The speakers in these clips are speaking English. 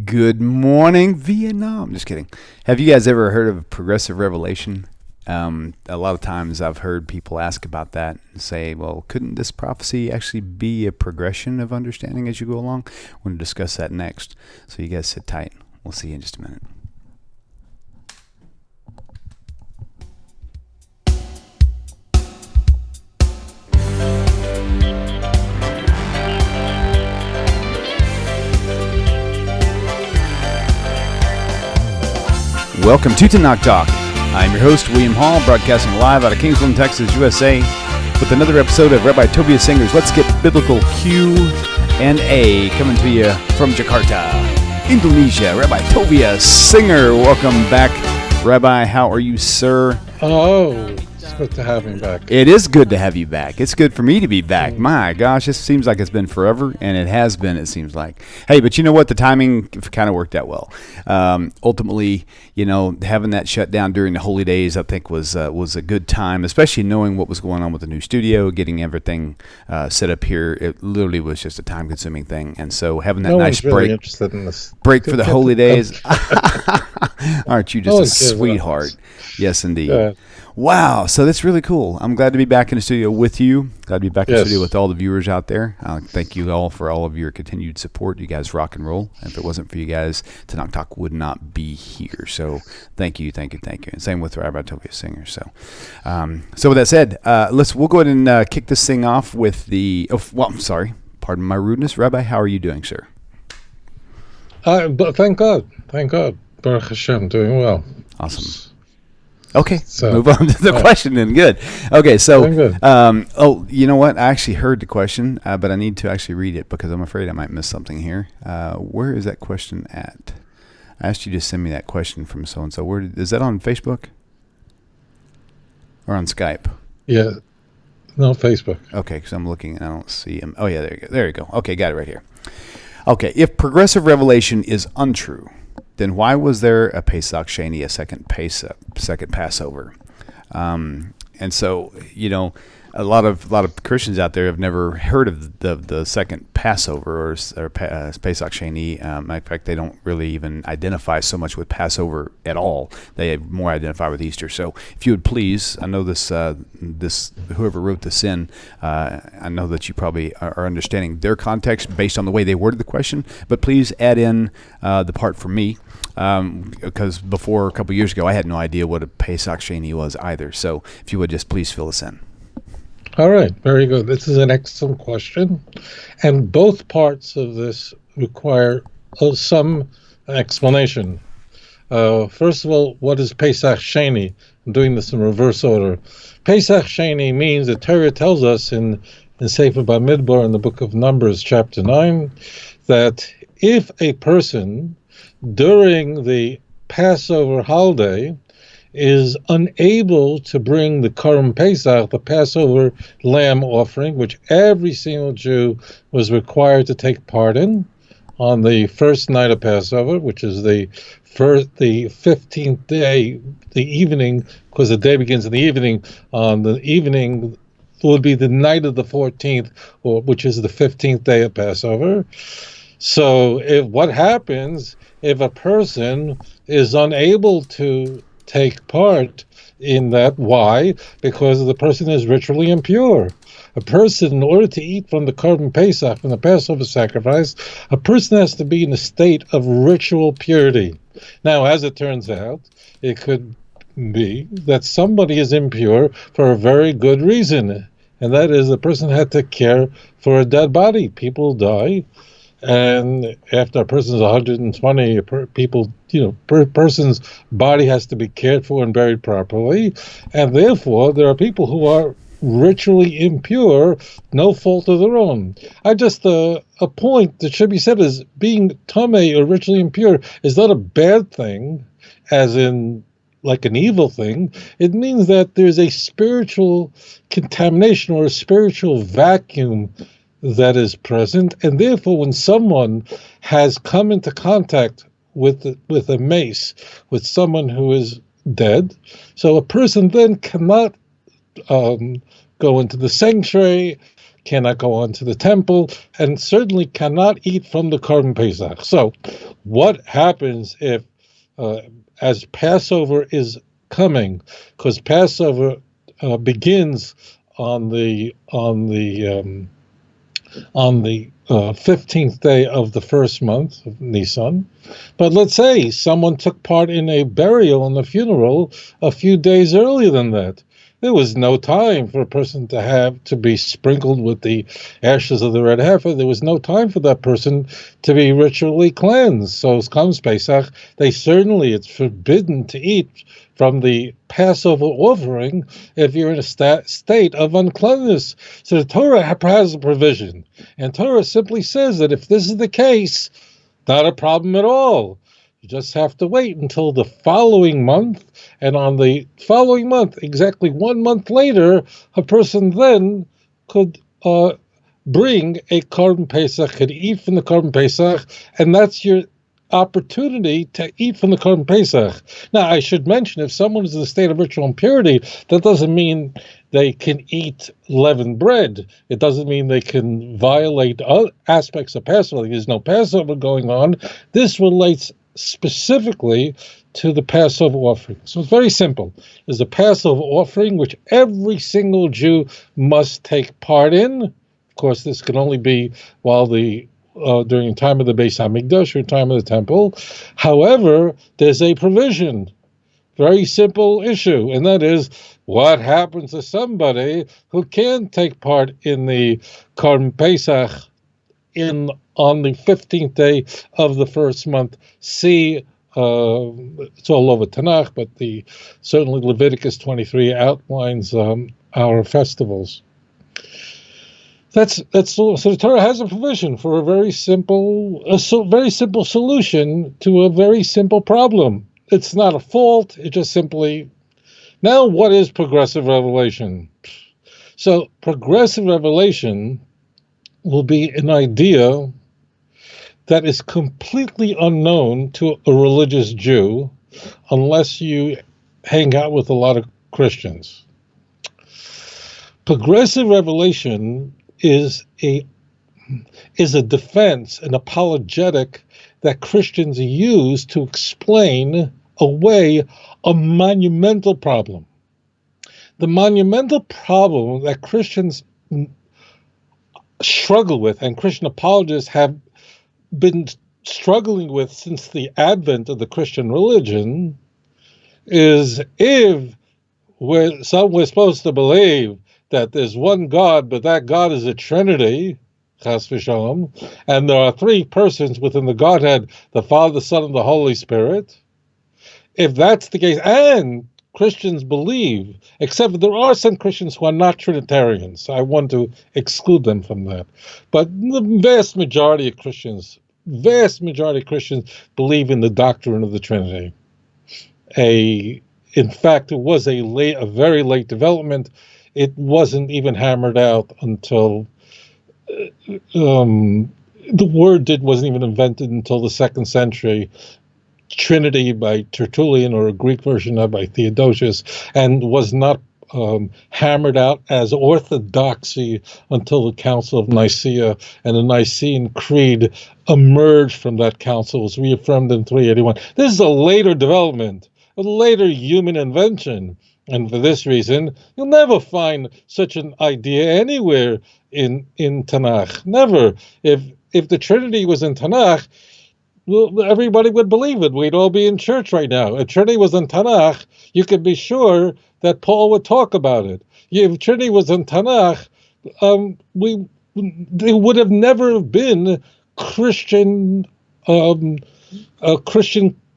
Good morning, Vietnam. Just kidding. Have you guys ever heard of progressive revelation? A lot of times I've heard people ask about that and say, well, couldn't this prophecy actually be a progression of understanding as you go along? We're going to discuss that next. So you guys sit tight. We'll see you in just a minute. Welcome to Tanakh Talk. I'm your host, William Hall, broadcasting live out of Kingsland, Texas, USA, with another episode of Rabbi Tovia Singers. Let's get biblical Q&A coming to you from Jakarta, Indonesia. Rabbi Tovia Singer, welcome back. Rabbi, how are you, sir? Oh, it's good to have me back. It is good to have you back. It's good for me to be back. My gosh, it seems like it's been forever, and it has been, it seems like. Hey, but you know what? The timing kind of worked out well. Ultimately, you know, having that shut down during the holy days, I think was a good time, especially knowing what was going on with the new studio, getting everything set up here. It literally was just a time-consuming thing, and so having that nice really interested in this break for the holy days. Aren't you just a sweetheart? Yes, indeed. Wow, so that's really cool. I'm glad to be back in the studio with you. Glad to be back in the studio with all the viewers out there. Thank you all for all of your continued support. You guys rock and roll. If it wasn't for you guys, Tanakh Talk would not be here. So thank you. And same with Rabbi Tovia Singer. So with that said, we'll go ahead and kick this thing off with I'm sorry. Pardon my rudeness. Rabbi, how are you doing, sir? But thank God. Baruch Hashem, doing well. Awesome. Okay, so move on to the question then. Good. Okay, so, you know what? I actually heard the question, but I need to actually read it because I'm afraid I might miss something here. Where is that question at? I asked you to send me that question from so-and-so. Where is that on Facebook? Or on Skype? Yeah, no, Facebook. Okay, because I'm looking and I don't see him. Oh, yeah, there you go. Okay, got it right here. Okay, if progressive revelation is untrue, then why was there a Pesach Sheni, a second Passover? And so, you know, a lot of Christians out there have never heard of the second Passover or Pesach Sheni. In fact, they don't really even identify so much with Passover at all. They more identify with Easter. So, if you would please, I know this whoever wrote this in, I know that you probably are understanding their context based on the way they worded the question. But please add in the part for me. Because before a couple years ago, I had no idea what a Pesach Sheni was either. So if you would just please fill us in. All right, very good. This is an excellent question. And both parts of this require some explanation. First of all, what is Pesach Sheni? I'm doing this in reverse order. Pesach Sheni means the Torah tells us in Sefer Bamidbar in the book of Numbers, chapter 9, that if a person during the Passover holiday is unable to bring the Korban Pesach, the Passover lamb offering, which every single Jew was required to take part in on the first night of Passover, which is the 15th day, the evening, because the day begins in the evening. On the evening would be the night of the 14th, which is the 15th day of Passover. So what happens if a person is unable to take part in that? Why? Because the person is ritually impure. A person, in order to eat from the Korban Pesach, from the Passover sacrifice, a person has to be in a state of ritual purity. Now, as it turns out, it could be that somebody is impure for a very good reason, and that is the person had to care for a dead body. People die. And after a person's 120, person's body has to be cared for and buried properly. And therefore, there are people who are ritually impure, no fault of their own. A point that should be said is being tamei or ritually impure is not a bad thing, as in like an evil thing. It means that there's a spiritual contamination or a spiritual vacuum that is present, and therefore when someone has come into contact with a mace, with someone who is dead, so a person then cannot go into the sanctuary, cannot go on to the temple, and certainly cannot eat from the Korban Pesach. So what happens if, as Passover is coming, because Passover begins on the 15th day of the first month of Nisan, but let's say someone took part in a burial and a funeral a few days earlier than that. There was no time for a person to be sprinkled with the ashes of the red heifer. There was no time for that person to be ritually cleansed. So as comes Pesach, it's forbidden to eat from the Passover offering if you're in a state of uncleanness. So the Torah has a provision, and Torah simply says that if this is the case, not a problem at all. You just have to wait until the following month, and on the following month, exactly 1 month later, a person then could bring a Korban Pesach, could eat from the Korban Pesach, and that's your opportunity to eat from the Korban Pesach. Now, I should mention, if someone is in a state of ritual impurity, that doesn't mean they can eat leavened bread. It doesn't mean they can violate other aspects of Passover. There's no Passover going on. This relates specifically to the Passover offering. So it's very simple. There's a Passover offering which every single Jew must take part in. Of course, this can only be while during the time of the Beis Hamikdash or time of the temple. However, there's a provision, very simple issue, and that is what happens to somebody who can take part in the Korban Pesach on the 15th day of the first month. See, it's all over Tanakh, but certainly Leviticus 23 outlines our festivals. That's so the Torah has a provision for a very simple solution to a very simple problem. It's not a fault. It just simply. Now, what is progressive revelation? So progressive revelation will be an idea that is completely unknown to a religious Jew unless you hang out with a lot of Christians. Progressive revelation is a defense, an apologetic that Christians use to explain away a monumental problem. The monumental problem that Christians struggle with, and Christian apologists have been struggling with since the advent of the Christian religion, is if we're supposed to believe that there's one God, but that God is a Trinity, chas v'shalom, and there are three persons within the Godhead, the Father, the Son, and the Holy Spirit. If that's the case, and Christians believe, except that there are some Christians who are not Trinitarians, I want to exclude them from that. But the vast majority of Christians believe in the doctrine of the Trinity. In fact, it was a very late development. It wasn't even hammered out until the word wasn't even invented until the 2nd century. Trinity by Tertullian, or a Greek version of by Theodosius, and was not hammered out as orthodoxy until the Council of Nicaea, and the Nicene Creed emerged from that council, was reaffirmed in 381. This is a later development, a later human invention. And for this reason, you'll never find such an idea anywhere in Tanakh. Never. If the Trinity was in Tanakh, well, everybody would believe it. We'd all be in church right now. If Trinity was in Tanakh, you could be sure that Paul would talk about it. If Trinity was in Tanakh, there would have never been Christian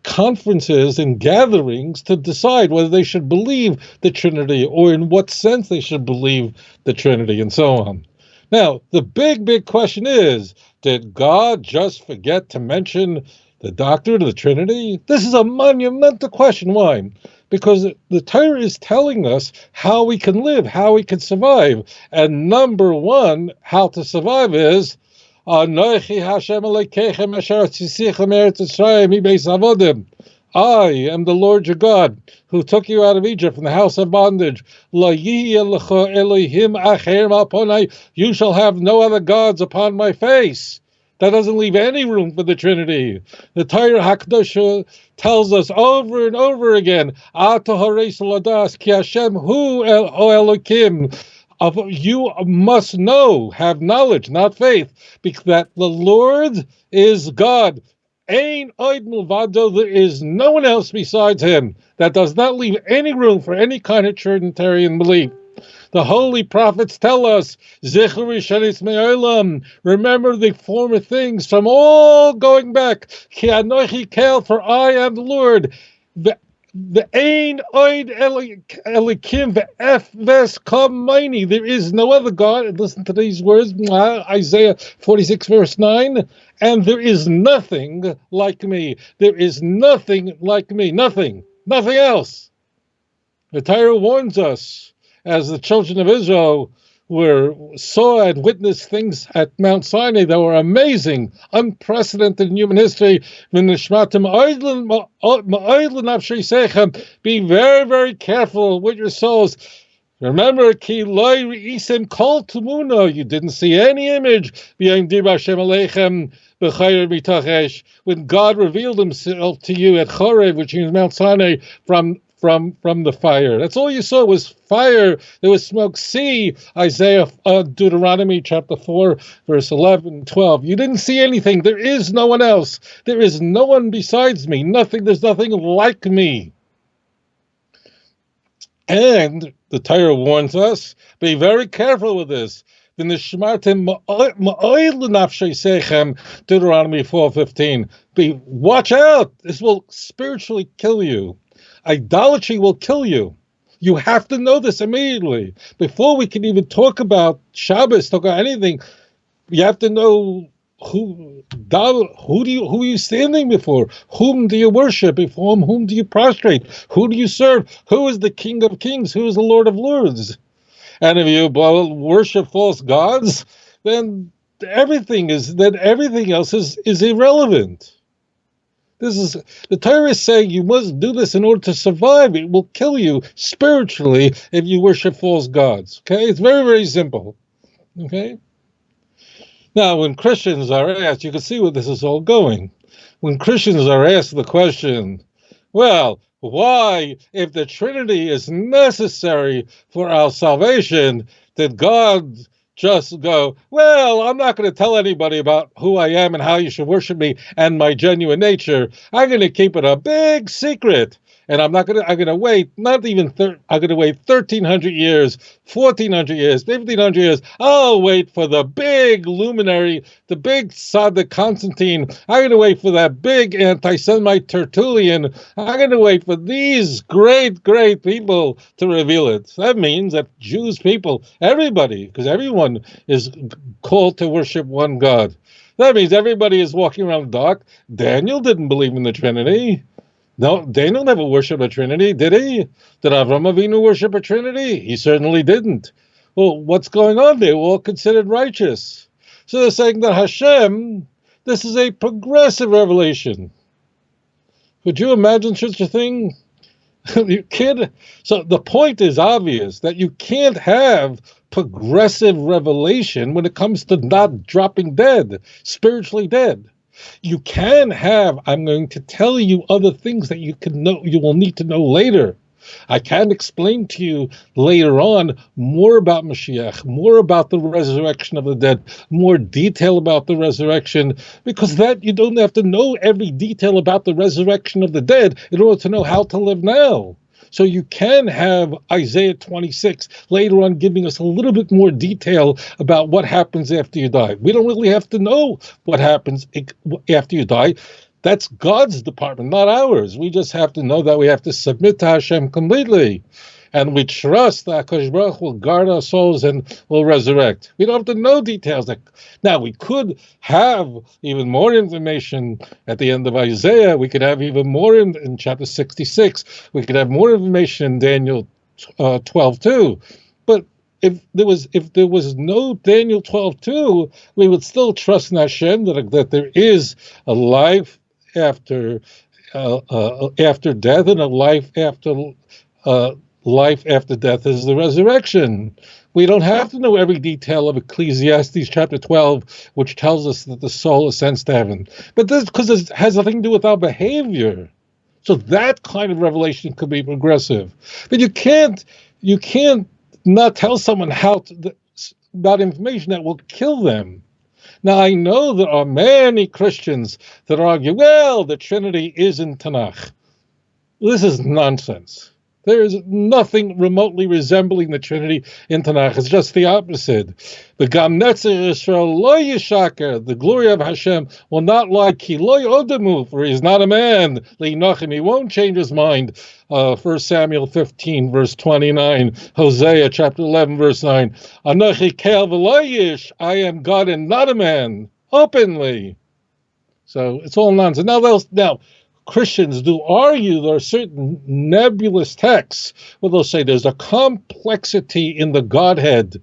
conferences and gatherings to decide whether they should believe the Trinity or in what sense they should believe the Trinity, and so on. Now, the big question is, did God just forget to mention the doctrine of the Trinity? This is a monumental question. Why? Because the Torah is telling us how we can live, how we can survive. And number one, how to survive is, Anochi Hashem Elokeichem asher tzisiechem eretz Yisrael mibeis avodim. I am the Lord your God, who took you out of Egypt from the house of bondage. Lo yihye lecha Elohim acher alponai. You shall have no other gods upon my face. That doesn't leave any room for the Trinity. The Torah HaKadosh tells us over and over again, Ata hareis ladas ki Hashem hu Elokim. You must know, have knowledge, not faith, because that the Lord is God. Ein oid milvado, there is no one else besides him. That does not leave any room for any kind of Trinitarian belief. The holy prophets tell us, Zichru Shenis Me'olam, remember the former things from all going back. Ki anochi kel, for I am the Lord. The Ein Oid Elikim Ve'efves Kamaini. There is no other God. Listen to these words, Isaiah 46 verse 9. And there is nothing like me. There is nothing like me. Nothing else. The Torah warns us, as the children of Israel saw and witnessed things at Mount Sinai that were amazing, unprecedented in human history. Be very, very careful with your souls. Remember, ki loy re'isim kol tumuna. You didn't see any image. When God revealed himself to you at Horeb, which is Mount Sinai, from the fire. That's all you saw was fire. There was smoke. See Deuteronomy chapter 4, verse 11, 12. You didn't see anything. There is no one else. There is no one besides me. There's nothing like me. And the Torah warns us, be very careful with this. Deuteronomy 4:15. Watch out. This will spiritually kill you. Idolatry will kill you. You have to know this immediately. Before we can even talk about Shabbos, talk about anything, you have to know who are you standing before? Whom do you worship? Before whom do you prostrate? Who do you serve? Who is the King of Kings? Who is the Lord of Lords? And if you worship false gods, then everything else is irrelevant. The Torah is saying you must do this in order to survive. It will kill you spiritually if you worship false gods. Okay, it's very, very simple. Okay. Now, when Christians are asked, you can see where this is all going. When Christians are asked the question, well, why, if the Trinity is necessary for our salvation, did God just go, well, I'm not going to tell anybody about who I am and how you should worship me and my genuine nature. I'm going to keep it a big secret. And I'm going to wait, I'm going to wait 1,300 years, 1,400 years, 1,500 years. I'll wait for the big luminary, the big Tzaddik Constantine. I'm going to wait for that big anti-Semite Tertullian. I'm going to wait for these great, great people to reveal it. That means that Jews, people, everybody, because everyone is called to worship one God. That means everybody is walking around dark. Daniel didn't believe in the Trinity. No, Daniel never worshipped a Trinity, did he? Did Avram Avinu worship a Trinity? He certainly didn't. Well, what's going on there? We're all considered righteous. So they're saying that Hashem, this is a progressive revelation. Could you imagine such a thing? You can't. So the point is obvious, that you can't have progressive revelation when it comes to not dropping dead, spiritually dead. You can have, I'm going to tell you other things that you will need to know later. I can explain to you later on more about Mashiach, more about the resurrection of the dead, more detail about the resurrection, because that you don't have to know every detail about the resurrection of the dead in order to know how to live now. So you can have Isaiah 26 later on giving us a little bit more detail about what happens after you die. We don't really have to know what happens after you die. That's God's department, not ours. We just have to know that we have to submit to Hashem completely. And we trust that HaKadosh Baruch Hu will guard our souls and will resurrect. We don't have to know details. Now, we could have even more information at the end of Isaiah. We could have even more in chapter 66. We could have more information in Daniel 12 too. But if there was no Daniel 12:2, we would still trust in Hashem that there is a life after after death, and a life after death is the resurrection. We don't have to know every detail of Ecclesiastes chapter 12, which tells us that the soul ascends to heaven. But this because it has nothing to do with our behavior. So that kind of revelation could be progressive. But you can't not tell someone about information that will kill them. Now, I know there are many Christians that argue, well, the Trinity is in Tanakh. This is nonsense. There is nothing remotely resembling the Trinity in Tanakh. It's just the opposite. The Gam Netzer Yisrael lo yishaker, the glory of Hashem will not lie, ki lo yodamu, for he is not a man. Le'inachim, he won't change his mind. 1 Samuel 15, verse 29. Hosea chapter 11, verse 9. Anochi kel v'lo yish, I am God and not a man, openly. So it's all nonsense. Now, Christians do argue there are certain nebulous texts where they'll say there's a complexity in the Godhead.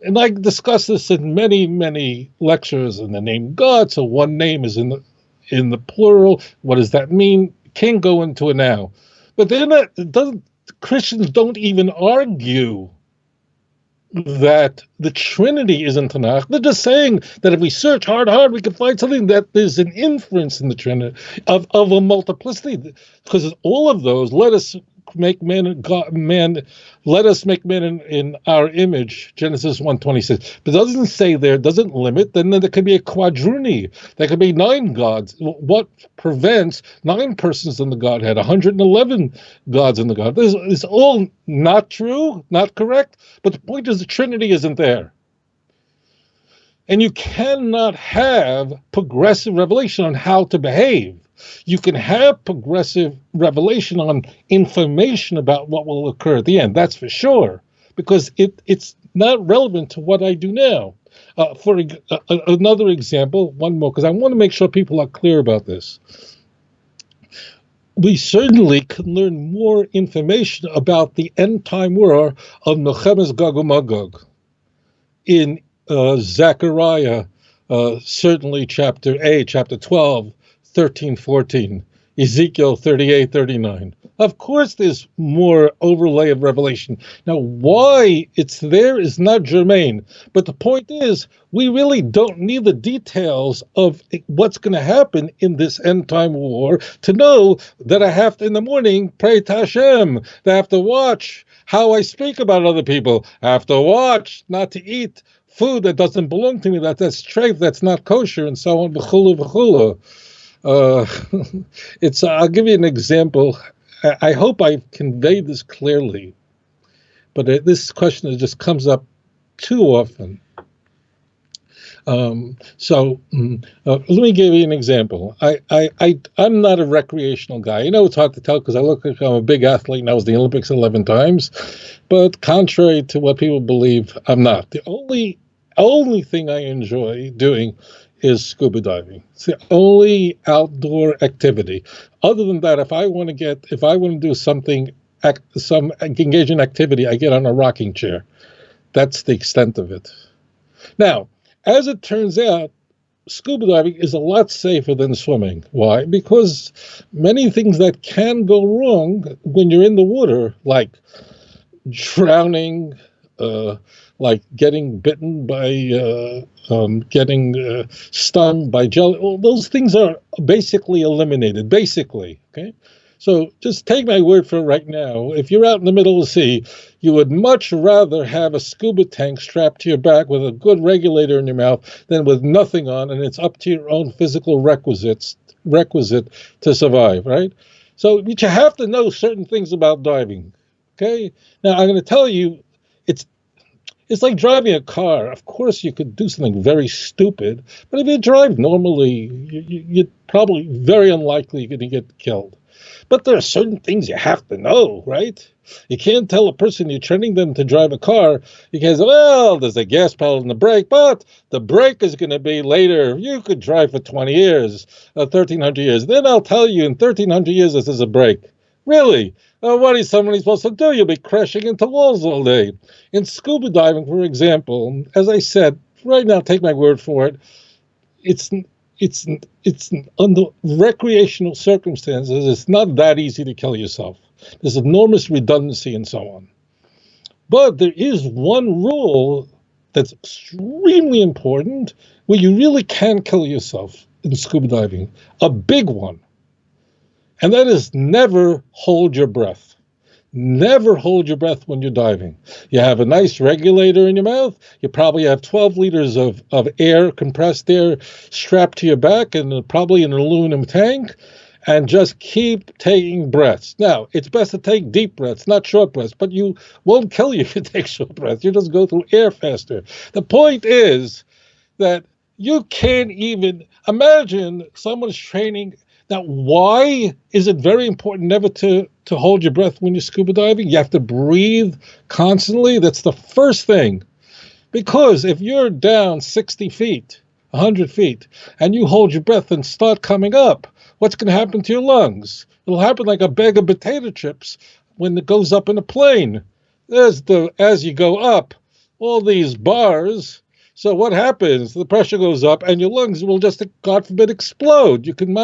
And I discuss this in many, many lectures in the name God. So one name is in the plural. What does that mean? Can't go into it now. But Christians don't even argue that the Trinity is in Tanakh. They're just saying that if we search hard, we can find something that there's an inference in the Trinity of a multiplicity. Because all of those, let us make man in our image, Genesis 1:26. But it doesn't say there, doesn't limit, then there could be a quadruni. There could be 9 gods. What prevents 9 persons in the Godhead, 111 gods in the Godhead? This is all not true, not correct, but the point is the Trinity isn't there. And you cannot have progressive revelation on how to behave. You can have progressive revelation on information about what will occur at the end. That's for sure, because it's not relevant to what I do now. For another example, one more, because I want to make sure people are clear about this. We certainly can learn more information about the end time war of Milchemes Gog uMagog in Zechariah, certainly chapter 8, chapter 12, 13, 14, Ezekiel 38, 39. Of course, there's more overlay of revelation. Now, why it's there is not germane. But the point is, we really don't need the details of what's going to happen in this end time war to know that I have to, in the morning, pray to Hashem. That I have to watch how I speak about other people. I have to watch not to eat food that doesn't belong to me, that's treif, that's not kosher, and so on, v'chulu, v'chulu. I'll give you an example. I hope I've conveyed this clearly, but this question just comes up too often. Let me give you an example. I'm not a recreational guy. It's hard to tell because I look like I'm a big athlete and I was in the Olympics 11 times, but contrary to what people believe, I'm not. The only thing I enjoy doing is scuba diving. It's the only outdoor activity. Other than that, if I want to do something, engage in activity, I get on a rocking chair. That's the extent of it. Now, as it turns out, scuba diving is a lot safer than swimming. Why? Because many things that can go wrong when you're in the water, like drowning, like getting bitten by, getting stung by jelly, all those things are basically eliminated, okay? So just take my word for it right now. If you're out in the middle of the sea, you would much rather have a scuba tank strapped to your back with a good regulator in your mouth than with nothing on, and it's up to your own physical requisite to survive, right? So but you have to know certain things about diving, okay? Now, I'm going to tell you, it's like driving a car. Of course, you could do something very stupid, but if you drive normally, you're probably very unlikely going to get killed. But there are certain things you have to know, right? You can't tell a person you're training them to drive a car. You can't say, well, there's a gas pedal and the brake, but the brake is going to be later. You could drive for 20 years, 1,300 years. Then I'll tell you in 1,300 years this is a brake. Really? What is somebody supposed to do? You'll be crashing into walls all day. In scuba diving, for example, as I said, right now, take my word for it, it's under recreational circumstances, it's not that easy to kill yourself. There's enormous redundancy and so on. But there is one rule that's extremely important where you really can kill yourself in scuba diving, a big one. And that is never hold your breath. Never hold your breath when you're diving. You have a nice regulator in your mouth. You probably have 12 liters of air, compressed air, strapped to your back and probably an aluminum tank. And just keep taking breaths. Now, it's best to take deep breaths, not short breaths, but you won't kill you if you take short breaths. You just go through air faster. The point is that you can't even imagine someone's training. Now, why is it very important never to hold your breath when you're scuba diving? You have to breathe constantly. That's the first thing. Because if you're down 60 feet, 100 feet, and you hold your breath and start coming up, what's going to happen to your lungs? It'll happen like a bag of potato chips when it goes up in a plane. As you go up, all these bars. So what happens? The pressure goes up and your lungs will just, God forbid, explode. You can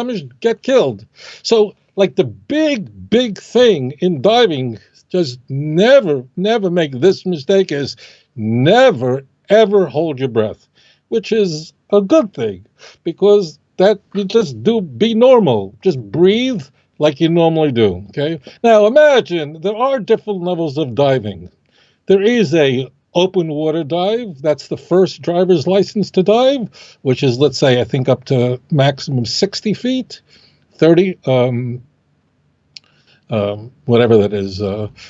get killed. So like the big thing in diving, just never make this mistake, is never, ever hold your breath, which is a good thing because that you just be normal. Just breathe like you normally do, okay? Now imagine there are different levels of diving. There is a open water dive. That's the first driver's license to dive, which is, let's say, I think up to maximum 60 feet, 30, whatever that is,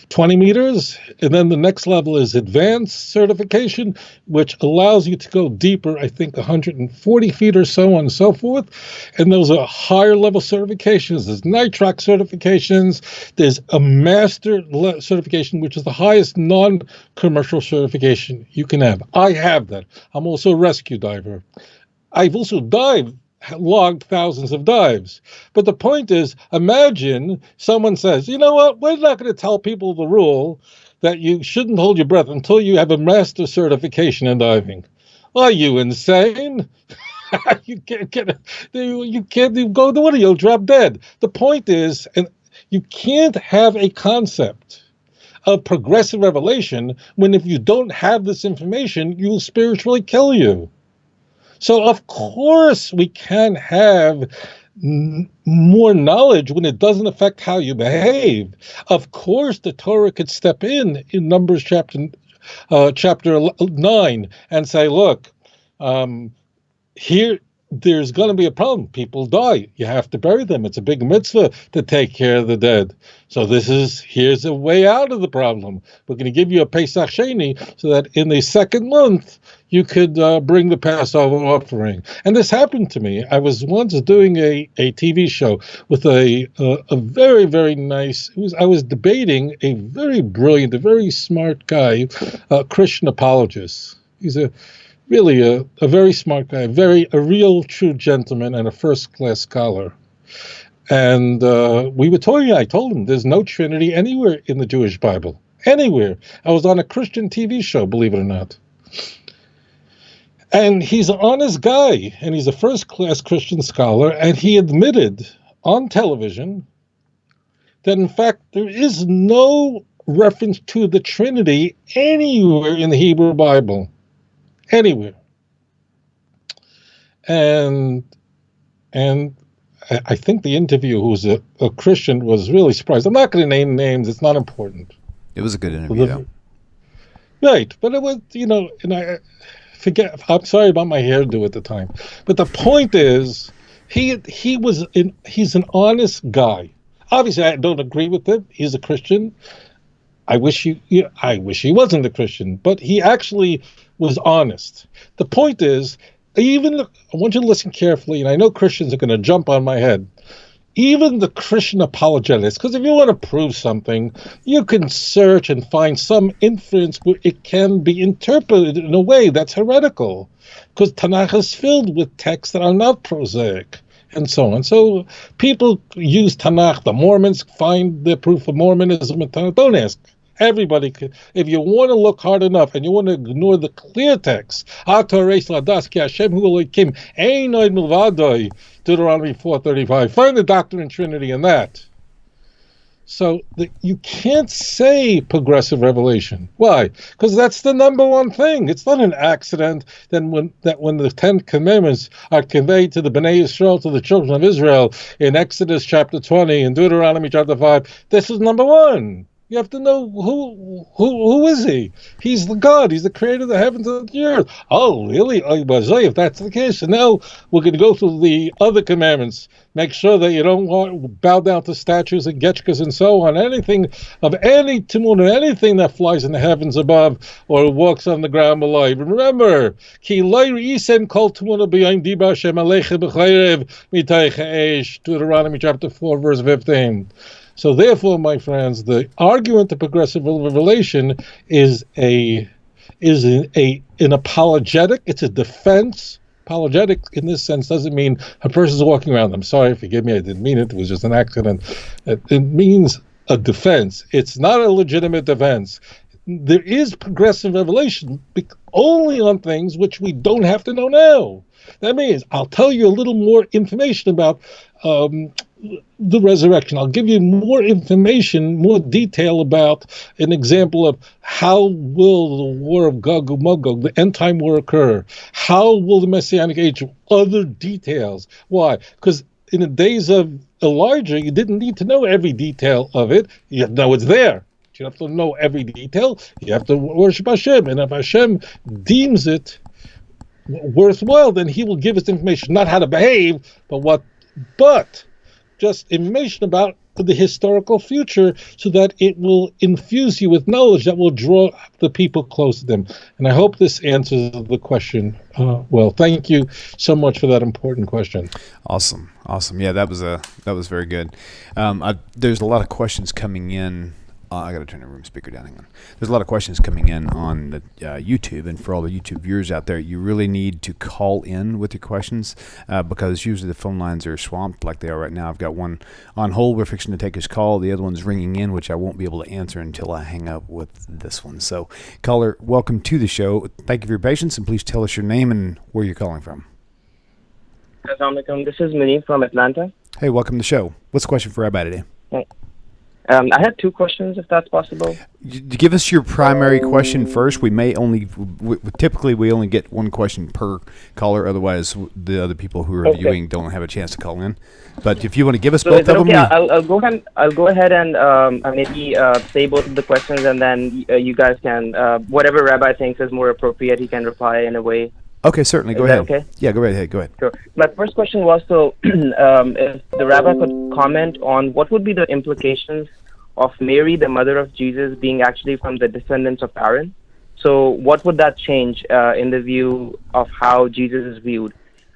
20 meters. And then the next level is advanced certification, which allows you to go deeper, I think 140 feet or so on and so forth. And those are higher level certifications. There's nitrox certifications. There's a master certification, which is the highest non-commercial certification you can have. I have that. I'm also a rescue diver. I've also logged thousands of dives. But the point is, imagine someone says, you know what, we're not going to tell people the rule that you shouldn't hold your breath until you have a master certification in diving. Are you insane? You can't even go to the water, you'll drop dead. The point is, and you can't have a concept of progressive revelation when if you don't have this information, you'll spiritually kill you. So, of course, we can have more knowledge when it doesn't affect how you behave. Of course, the Torah could step in Numbers chapter 9 and say, look, here there's going to be a problem. People die. You have to bury them. It's a big mitzvah to take care of the dead. So here's a way out of the problem. We're going to give you a Pesach Sheni so that in the second month you could bring the Passover offering. And this happened to me. I was once doing a TV show with a very, very nice, I was debating a very brilliant, a very smart guy, a Christian apologist. He's really a very smart guy, a real true gentleman and a first-class scholar. And we were talking, I told him there's no Trinity anywhere in the Jewish Bible, anywhere. I was on a Christian TV show, believe it or not. And he's an honest guy, and he's a first-class Christian scholar, and he admitted on television that, in fact, there is no reference to the Trinity anywhere in the Hebrew Bible. Anywhere. And I think the interviewer, who's a Christian, was really surprised. I'm not going to name names. It's not important. It was a good interview, though. Right. But it was, and I forget, I'm sorry about my hairdo at the time. But the point is, he's an honest guy. Obviously, I don't agree with him. He's a Christian. I wish he wasn't a Christian, but he actually was honest. The point is, I want you to listen carefully, and I know Christians are going to jump on my head. Even the Christian apologetics, because if you want to prove something, you can search and find some inference where it can be interpreted in a way that's heretical, because Tanakh is filled with texts that are not prosaic, and so on. So people use Tanakh. The Mormons find the proof of Mormonism in Tanakh. Don't ask. everybody can. If you want to look hard enough and you want to ignore the clear text, Deuteronomy 4:35. Find the doctrine and Trinity in that. So you can't say progressive revelation. Why? Because that's the number one thing. It's not an accident that when the 10 Commandments are conveyed to the Bnei Israel, to the children of Israel, in Exodus chapter 20 and Deuteronomy chapter 5, this is number one. You have to know who is he? He's the God. He's the creator of the heavens and the earth. Oh, really? If that's the case, and now we're going to go through the other commandments. Make sure that you don't bow down to statues and getchkas and so on. Anything of any timun or anything that flies in the heavens above or walks on the ground below. Remember, ki lo yisem kol timun b'yom diba Hashem aleichem b'chayrev mitayich ha'esh. Deuteronomy chapter 4, verse 15. So therefore, my friends, the argument to progressive revelation is an apologetic. It's a defense. Apologetic in this sense doesn't mean a person's walking around. I'm sorry, forgive me, I didn't mean it. It was just an accident. It means a defense. It's not a legitimate defense. There is progressive revelation only on things which we don't have to know now. That means I'll tell you a little more information about the resurrection. I'll give you more information, more detail about an example of how will the war of Gog and Magog, the end time war, occur. How will the Messianic age, other details. Why? Because in the days of Elijah, you didn't need to know every detail of it. You have to know it's there. You have to know every detail. You have to worship Hashem. And if Hashem deems it worthwhile, then he will give us information, not how to behave, but just information about the historical future, so that it will infuse you with knowledge that will draw the people close to them. And I hope this answers the question well. Thank you so much for that important question. Awesome. Yeah, that was very good. There's a lot of questions coming in. I got to turn the room speaker down. Hang on. There's a lot of questions coming in on the YouTube, and for all the YouTube viewers out there, you really need to call in with your questions because usually the phone lines are swamped like they are right now. I've got one on hold. We're fixing to take his call. The other one's ringing in, which I won't be able to answer until I hang up with this one. So, caller, welcome to the show. Thank you for your patience, and please tell us your name and where you're calling from. Assalamu alaikum. This is Mini from Atlanta. Hey, welcome to the show. What's the question for Rabbi today? Hey. I had two questions, if that's possible. Give us your primary question first. We typically only get one question per caller. Otherwise, the other people who are viewing don't have a chance to call in. But if you want to give us both of them, I'll go ahead and maybe say both of the questions, and then you guys can whatever Rabbi thinks is more appropriate, he can reply in a way. Okay, certainly. Go ahead. Okay. Yeah, go right ahead. Go ahead. Sure. My first question was, if the Rabbi could comment on what would be the implications of Mary, the mother of Jesus, being actually from the descendants of Aaron. So what would that change in the view of how Jesus is viewed?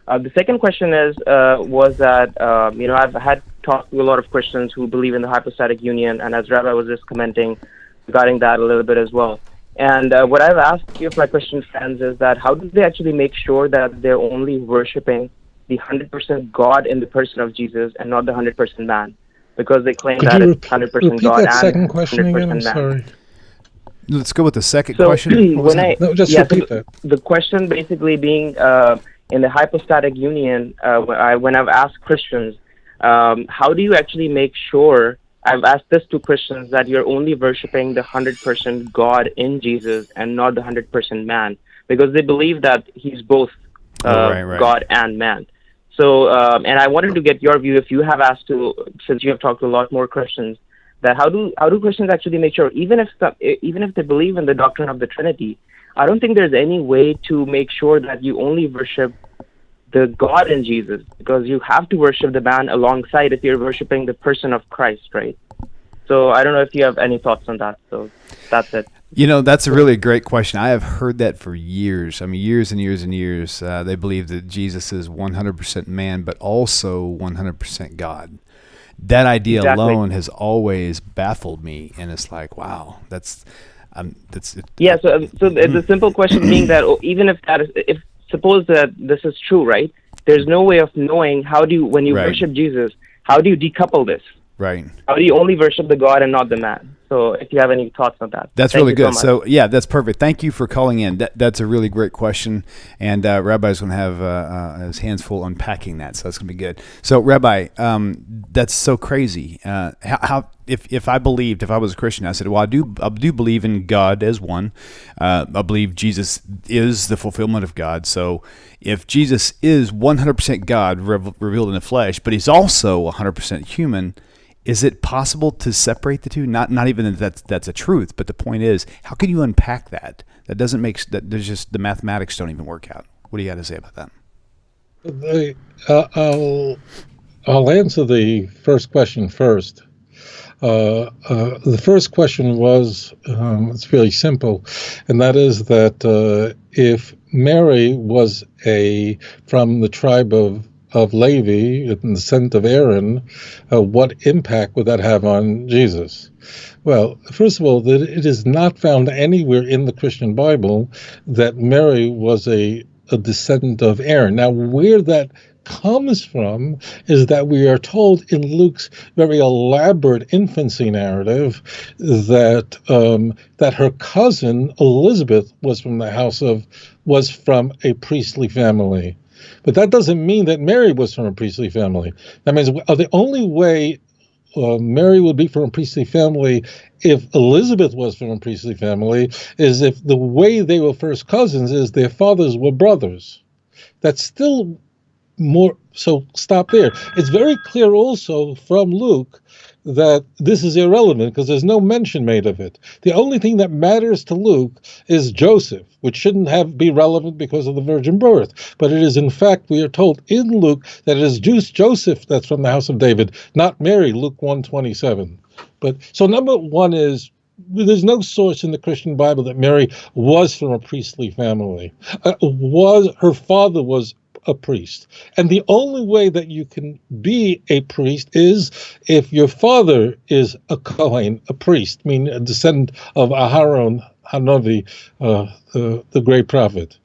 The second question was that, I've had talked to a lot of Christians who believe in the hypostatic union, and as Rabbi was just commenting regarding that a little bit as well. And what I've asked a few of my Christian friends is that how do they actually make sure that they're only worshiping the 100% God in the person of Jesus and not the 100% man? Because they claim that it's 100% God that second question 100% again? man. Sorry. Let's go with the second question. Repeat that. The question basically being in the hypostatic union, when I've asked Christians, how do you actually make sure, I've asked this to Christians, that you're only worshiping the 100% God in Jesus and not the 100% man, because they believe that he's both right. God and man. So, and I wanted to get your view, if you have asked to, since you have talked to a lot more Christians, that how do Christians actually make sure, even if they believe in the doctrine of the Trinity, I don't think there's any way to make sure that you only worship the God in Jesus, because you have to worship the man alongside if you're worshiping the person of Christ, right? So I don't know if you have any thoughts on that. So that's it. That's a really great question. I have heard that for years. I mean, years and years and years. They believe that Jesus is 100% man, but also 100% God. That idea alone has always baffled me, and it's like, wow, that's. Yeah. So the simple question being that even if suppose that this is true, right? There's no way of knowing when you worship Jesus, how do you decouple this? Right. How do you only worship the God and not the man? So So if you have any thoughts on that. That's Thank really you good. much. So, yeah, that's perfect. Thank you for calling in. That's a really great question. And Rabbi's going to have his hands full unpacking that. So that's going to be good. So, Rabbi, that's so crazy. If I was a Christian, I said, well, I do believe in God as one. I believe Jesus is the fulfillment of God. So if Jesus is 100% God revealed in the flesh, but he's also 100% human, is it possible to separate the two? Not even that's a truth, but the point is, how can you unpack that? That doesn't make that. There's just the mathematics don't even work out. What do you got to say about that? I'll answer the first question first. The first question was, it's really simple, and that is that if Mary was from the tribe of Levi, in the descent of Aaron, what impact would that have on Jesus? Well, first of all, that it is not found anywhere in the Christian Bible that Mary was a descendant of Aaron. Now, where that comes from is that we are told in Luke's very elaborate infancy narrative that that her cousin Elizabeth was from a priestly family. But that doesn't mean that Mary was from a priestly family. That means the only way Mary would be from a priestly family if Elizabeth was from a priestly family is if the way they were first cousins is their fathers were brothers. That's still more, so stop there. It's very clear also from Luke that this is irrelevant because there's no mention made of it. The only thing that matters to Luke is Joseph, which shouldn't be relevant because of the virgin birth. But it is, in fact, we are told in Luke that it is Joseph that's from the house of David, not Mary, Luke 1:27. But so number one is, there's no source in the Christian Bible that Mary was from a priestly family. Her father was a priest. And the only way that you can be a priest is if your father is a Kohen, a priest, meaning a descendant of Aharon Hanovi, the great prophet.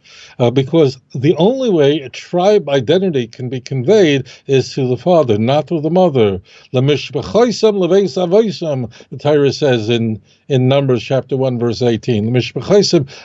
Because the only way a tribe identity can be conveyed is through the father, not through the mother. The Torah says in Numbers chapter 1, verse 18,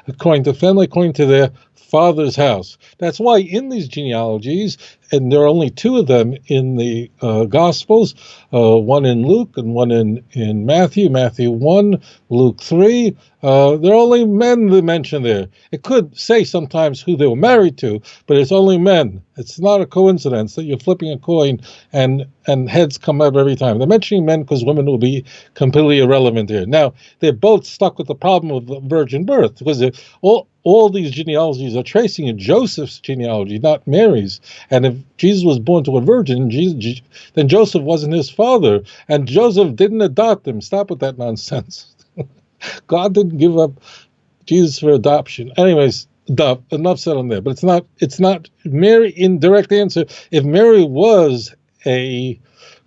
according to family, according to their father's house. That's why in these genealogies, and there are only two of them in the Gospels, one in Luke and one in Matthew, Matthew 1, Luke 3, there are only men that mention there. It could say sometimes who they were married to, but it's only men. It's not a coincidence that you're flipping a coin and heads come up every time. They're mentioning men because women will be completely irrelevant here. Now, they're both stuck with the problem of the virgin birth because all these genealogies are tracing in Joseph's genealogy, not Mary's. And if Jesus was born to a virgin, then Joseph wasn't his father. And Joseph didn't adopt him. Stop with that nonsense. God didn't give up Jesus for adoption. Anyways, enough said on there. But it's not Mary. In direct answer, if Mary was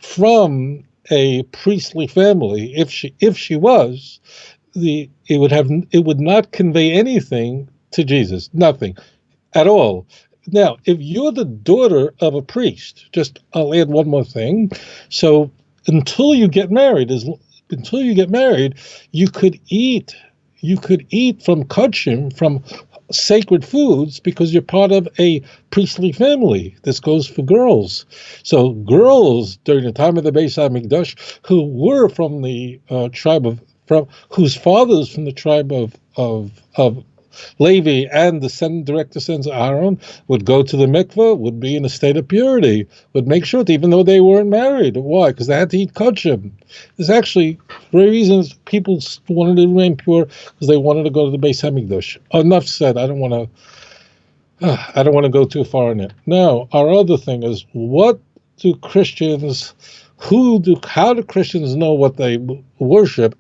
from a priestly family, if she was, it would not convey anything to Jesus, nothing at all. Now, if you're the daughter of a priest, I'll add one more thing. So until you get married, you could eat from kachim, from sacred foods, because you're part of a priestly family. This goes for girls. So girls during the time of the Beis HaMikdash who were from the whose fathers from the tribe of Levi and direct descendants of Aaron would go to the mikveh, would be in a state of purity, would make sure, even though they weren't married. Why? Because they had to eat kachim. There's actually three reasons people wanted to remain pure, because they wanted to go to the Beis HaMikdash. Enough said. I don't want to go too far in it. Now, our other thing is, how do Christians know what they worship?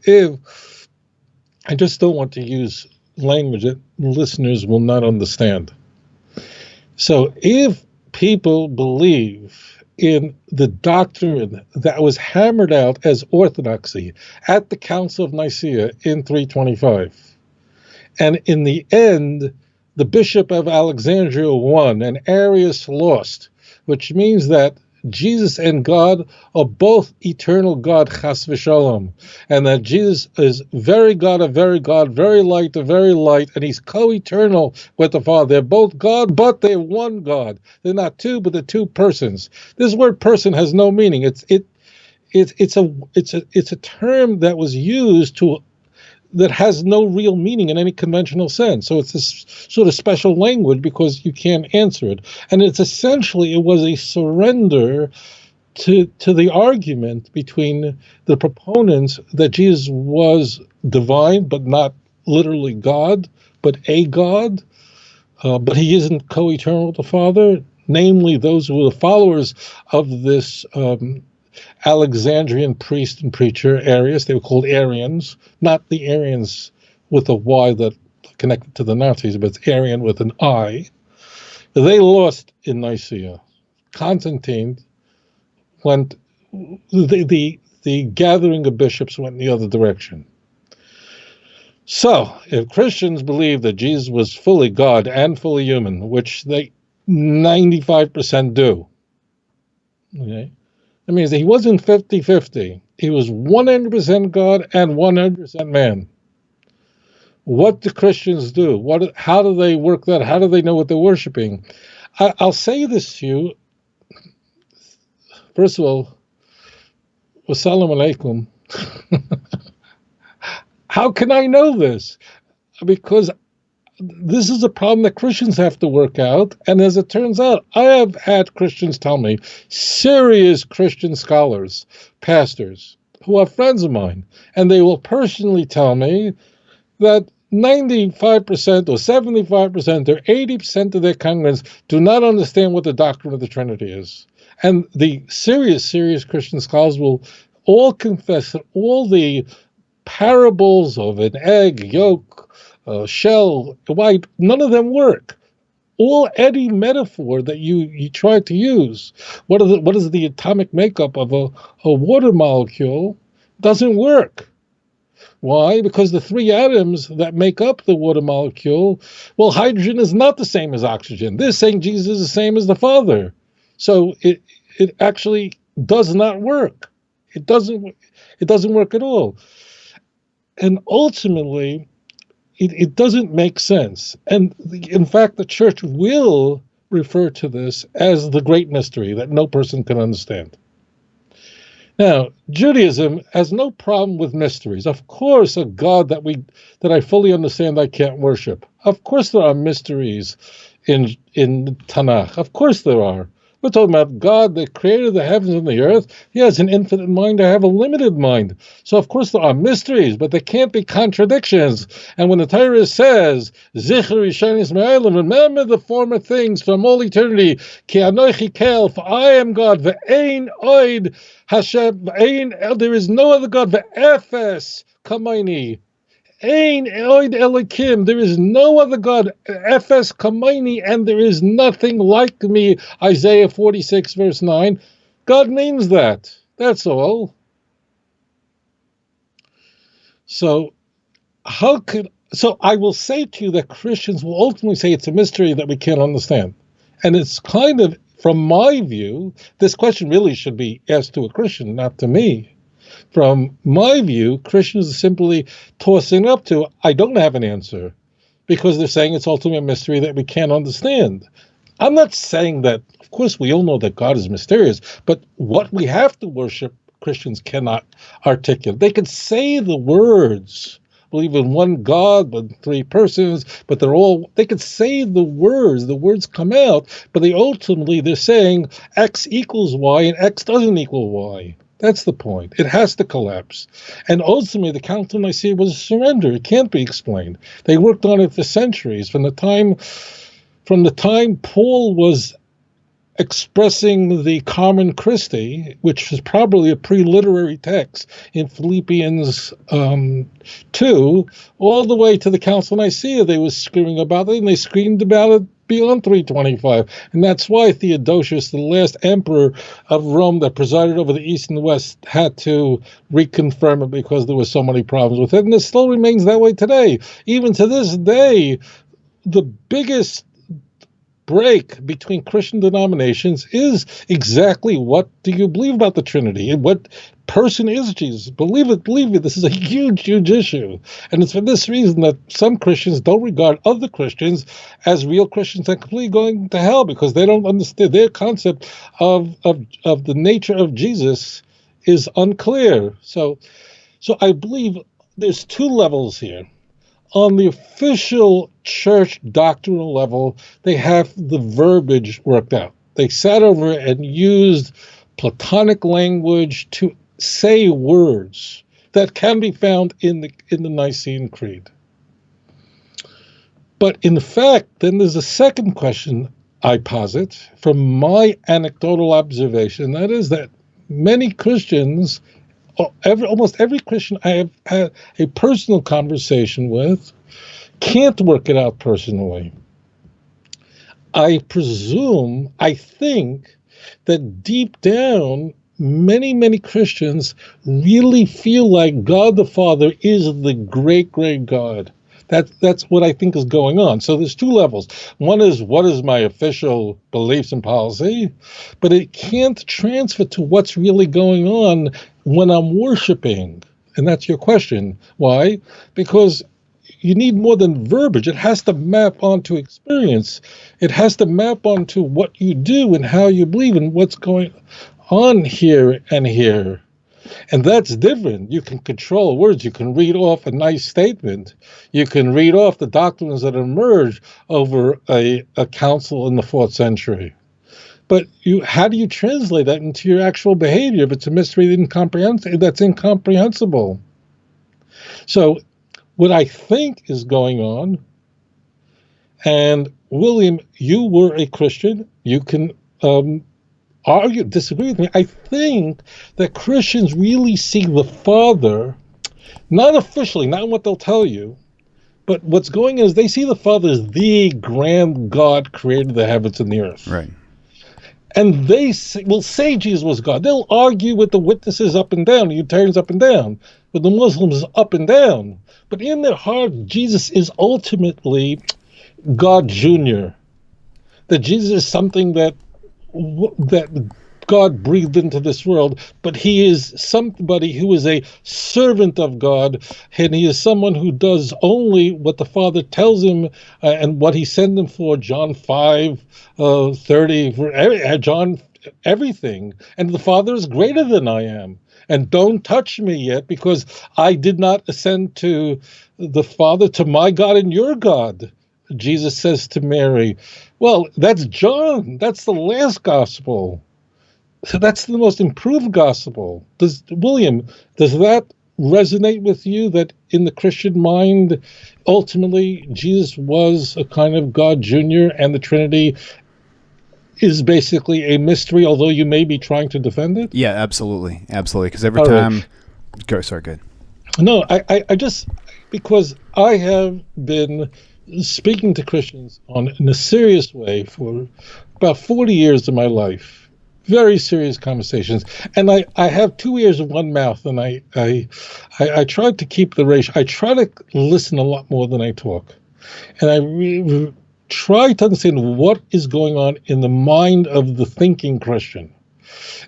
I just don't want to use language that listeners will not understand. So if people believe in the doctrine that was hammered out as orthodoxy at the Council of Nicaea in 325, and in the end, the Bishop of Alexandria won and Arius lost, which means that Jesus and God are both eternal God, chas v'shalom, and that Jesus is very God, a very God, very light, a very light, and he's co-eternal with the Father. They're both God, but they're one God. They're not two, but they're two persons. This word "person" has no meaning. It's a term that was used that has no real meaning in any conventional sense. So it's this sort of special language because you can't answer it. And it was a surrender to the argument between the proponents that Jesus was divine, but not literally God, but a God, but he isn't co-eternal with the Father, namely those who were the followers of this Alexandrian priest and preacher, Arius. They were called Arians, not the Arians with a Y that connected to the Nazis, but it's Arian with an I. They lost in Nicaea. Constantine went, the gathering of bishops went in the other direction. So, if Christians believe that Jesus was fully God and fully human, which they 95% do, okay, that means that he wasn't 50-50. He was 100% God and 100% man. What do Christians do? How do they work that? How do they know what they're worshiping? I'll say this to you. First of all, wassalamu alaikum. How can I know this? Because this is a problem that Christians have to work out. And as it turns out, I have had Christians tell me, serious Christian scholars, pastors, who are friends of mine, and they will personally tell me that 95% or 75% or 80% of their congregants do not understand what the doctrine of the Trinity is. And the serious Christian scholars will all confess that all the parables of an egg, yolk, shell, white, none of them work. All any metaphor that you try to use, what is the atomic makeup of a water molecule, doesn't work. Why? Because the three atoms that make up the water molecule, well, hydrogen is not the same as oxygen. They're saying Jesus is the same as the Father. So it actually does not work. It doesn't work at all. And ultimately, it doesn't make sense. And in fact, the church will refer to this as the great mystery that no person can understand. Now, Judaism has no problem with mysteries. Of course, a God that I fully understand I can't worship. Of course there are mysteries in Tanakh. Of course there are. We're talking about God that created the heavens and the earth. He has an infinite mind. I have a limited mind. So, of course, there are mysteries, but there can't be contradictions. And when the Torah says, Zichri Sheni Ismaelim, remember the former things from all eternity, Ki Anochi Kel, for I am God, Ve'ein Oid Hashem, there is no other God, Ve'efes Kamaini. Ein Eloid Elikim, there is no other God, Efes Kamaini, and there is nothing like me, Isaiah 46, verse 9. God means that. That's all. So I will say to you that Christians will ultimately say it's a mystery that we can't understand. And it's kind of, from my view, this question really should be asked to a Christian, not to me. From my view, Christians are simply tossing up to, I don't have an answer, because they're saying it's ultimately a mystery that we can't understand. I'm not saying that, of course, we all know that God is mysterious, but what we have to worship, Christians cannot articulate. They could say the words, believe in one God, but three persons, but they could say the words come out, but they're saying X equals Y and X doesn't equal Y. That's the point. It has to collapse. And ultimately, the Council of Nicaea was a surrender. It can't be explained. They worked on it for centuries. From the time Paul was expressing the Carmen Christi, which is probably a pre-literary text in Philippians 2, all the way to the Council of Nicaea, they were screaming about it, and they screamed about it beyond 325. And that's why Theodosius, the last emperor of Rome that presided over the East and the West, had to reconfirm it because there were so many problems with it. And it still remains that way today. Even to this day, the biggest break between Christian denominations is exactly what do you believe about the Trinity and what person is Jesus. Believe me, this is a huge issue. And it's for this reason that some Christians don't regard other Christians as real Christians and completely going to hell because they don't understand their concept of the nature of Jesus is unclear. So I believe there's two levels here. On the official church doctrinal level, they have the verbiage worked out. They sat over and used Platonic language to say words that can be found in the Nicene Creed. But in fact, then there's a second question I posit from my anecdotal observation. That is that many Christians, almost every Christian I have had a personal conversation with, can't work it out personally. I think that deep down, many Christians really feel like God the Father is the great God. That's what I think is going on. So there's two levels. One is what is my official beliefs and policy, but it can't transfer to what's really going on when I'm worshiping. And that's your question. Why? Because you need more than verbiage. It has to map onto experience. It has to map onto what you do and how you believe and what's going on here and here. And that's different. You can control words. You can read off a nice statement. You can read off the doctrines that emerged over a council in the 4th century. But how do you translate that into your actual behavior if it's a mystery that's incomprehensible? So what I think is going on, and William, you were a Christian. You can disagree with me. I think that Christians really see the Father, not officially, not what they'll tell you, but what's going on is they see the Father as the grand God created the heavens and the earth. Right. And they will say Jesus was God. They'll argue with the witnesses up and down, the Unitarians up and down, with the Muslims up and down. But in their heart, Jesus is ultimately God Jr. That Jesus is something that God breathed into this world, but he is somebody who is a servant of God, and he is someone who does only what the Father tells him and what he sent him for, John 5:30, for John, everything. And the Father is greater than I am. And don't touch me yet, because I did not ascend to the Father, to my God and your God, Jesus says to Mary. Well, that's John. That's the last gospel. So that's the most improved gospel. William, does that resonate with you, that in the Christian mind, ultimately, Jesus was a kind of God Jr. and the Trinity is basically a mystery, although you may be trying to defend it? Yeah, absolutely. Absolutely. Because every All time... right. Go, sorry, good. No, I just, because I have been speaking to Christians in a serious way for about 40 years of my life, very serious conversations, and I have 2 ears and 1 mouth, and I try to keep the ratio. I try to listen a lot more than I talk, and I try to understand what is going on in the mind of the thinking Christian.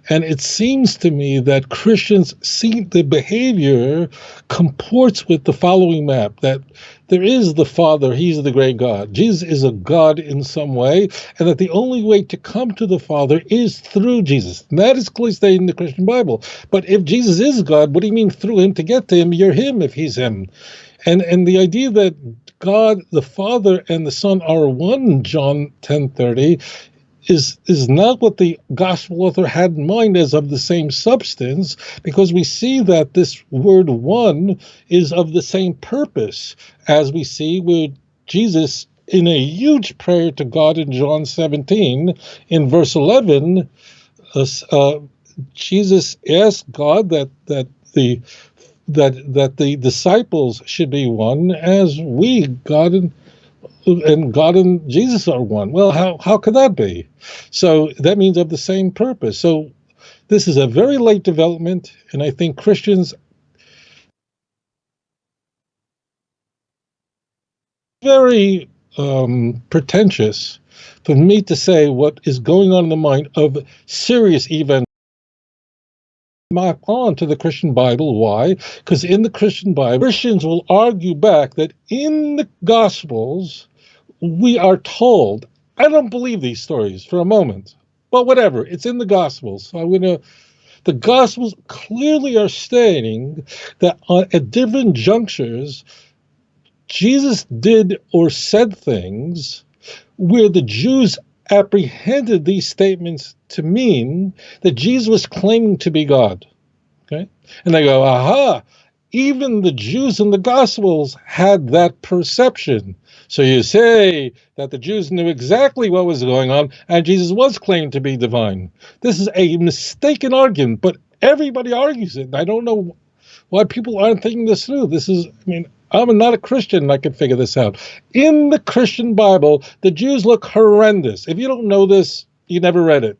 And it seems to me that Christians see the behavior comports with the following map, that there is the Father, he's the great God. Jesus is a God in some way, and that the only way to come to the Father is through Jesus. And that is clearly stated in the Christian Bible. But if Jesus is God, what do you mean through him? To get to him, you're him if he's him. And the idea that God, the Father, and the Son are one, John 10:30, is not what the gospel author had in mind as of the same substance, because we see that this word one is of the same purpose as we see with Jesus in a huge prayer to God in John 17. In verse 11, Jesus asked God that the disciples should be one as we, God and Jesus are one. Well, how could that be? So that means of the same purpose. So this is a very late development, and I think Christians very pretentious for me to say what is going on in the mind of serious evangelists. Map on to the Christian Bible. Why? Because in the Christian Bible, Christians will argue back that in the Gospels, we are told, I don't believe these stories for a moment, but whatever, it's in the Gospels. So the Gospels clearly are stating that at different junctures, Jesus did or said things where the Jews apprehended these statements to mean that Jesus was claiming to be God. Okay? And they go, aha, even the Jews in the Gospels had that perception. So you say that the Jews knew exactly what was going on and Jesus was claimed to be divine. This is a mistaken argument, but everybody argues it. I don't know why people aren't thinking this through. I'm not a Christian and I can figure this out. In the Christian Bible, the Jews look horrendous. If you don't know this, you never read it.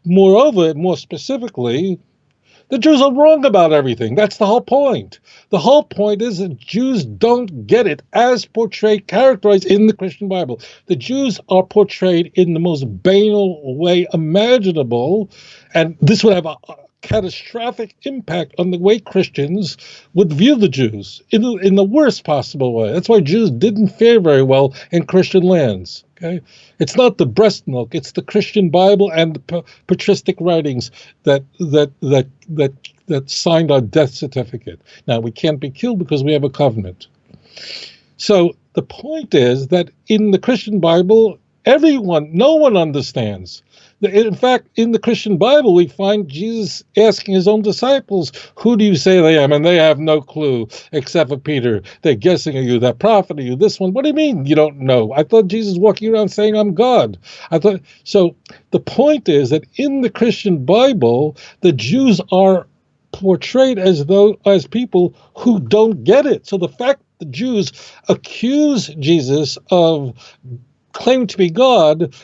Moreover, more specifically, the Jews are wrong about everything. That's the whole point. The whole point is that Jews don't get it as portrayed, characterized in the Christian Bible. The Jews are portrayed in the most banal way imaginable, and this would have a catastrophic impact on the way Christians would view the Jews in the worst possible way. That's why Jews didn't fare very well in Christian lands. Okay, it's not the breast milk; it's the Christian Bible and the patristic writings that signed our death certificate. Now we can't be killed because we have a covenant. So the point is that in the Christian Bible, no one understands. In fact, in the Christian Bible, we find Jesus asking his own disciples, who do you say I am? And they have no clue except for Peter. They're guessing, are you that prophet? Are you this one? What do you mean you don't know? I thought Jesus was walking around saying, I'm God. So the point is that in the Christian Bible, the Jews are portrayed as people who don't get it. So the fact the Jews accuse Jesus of claiming to be God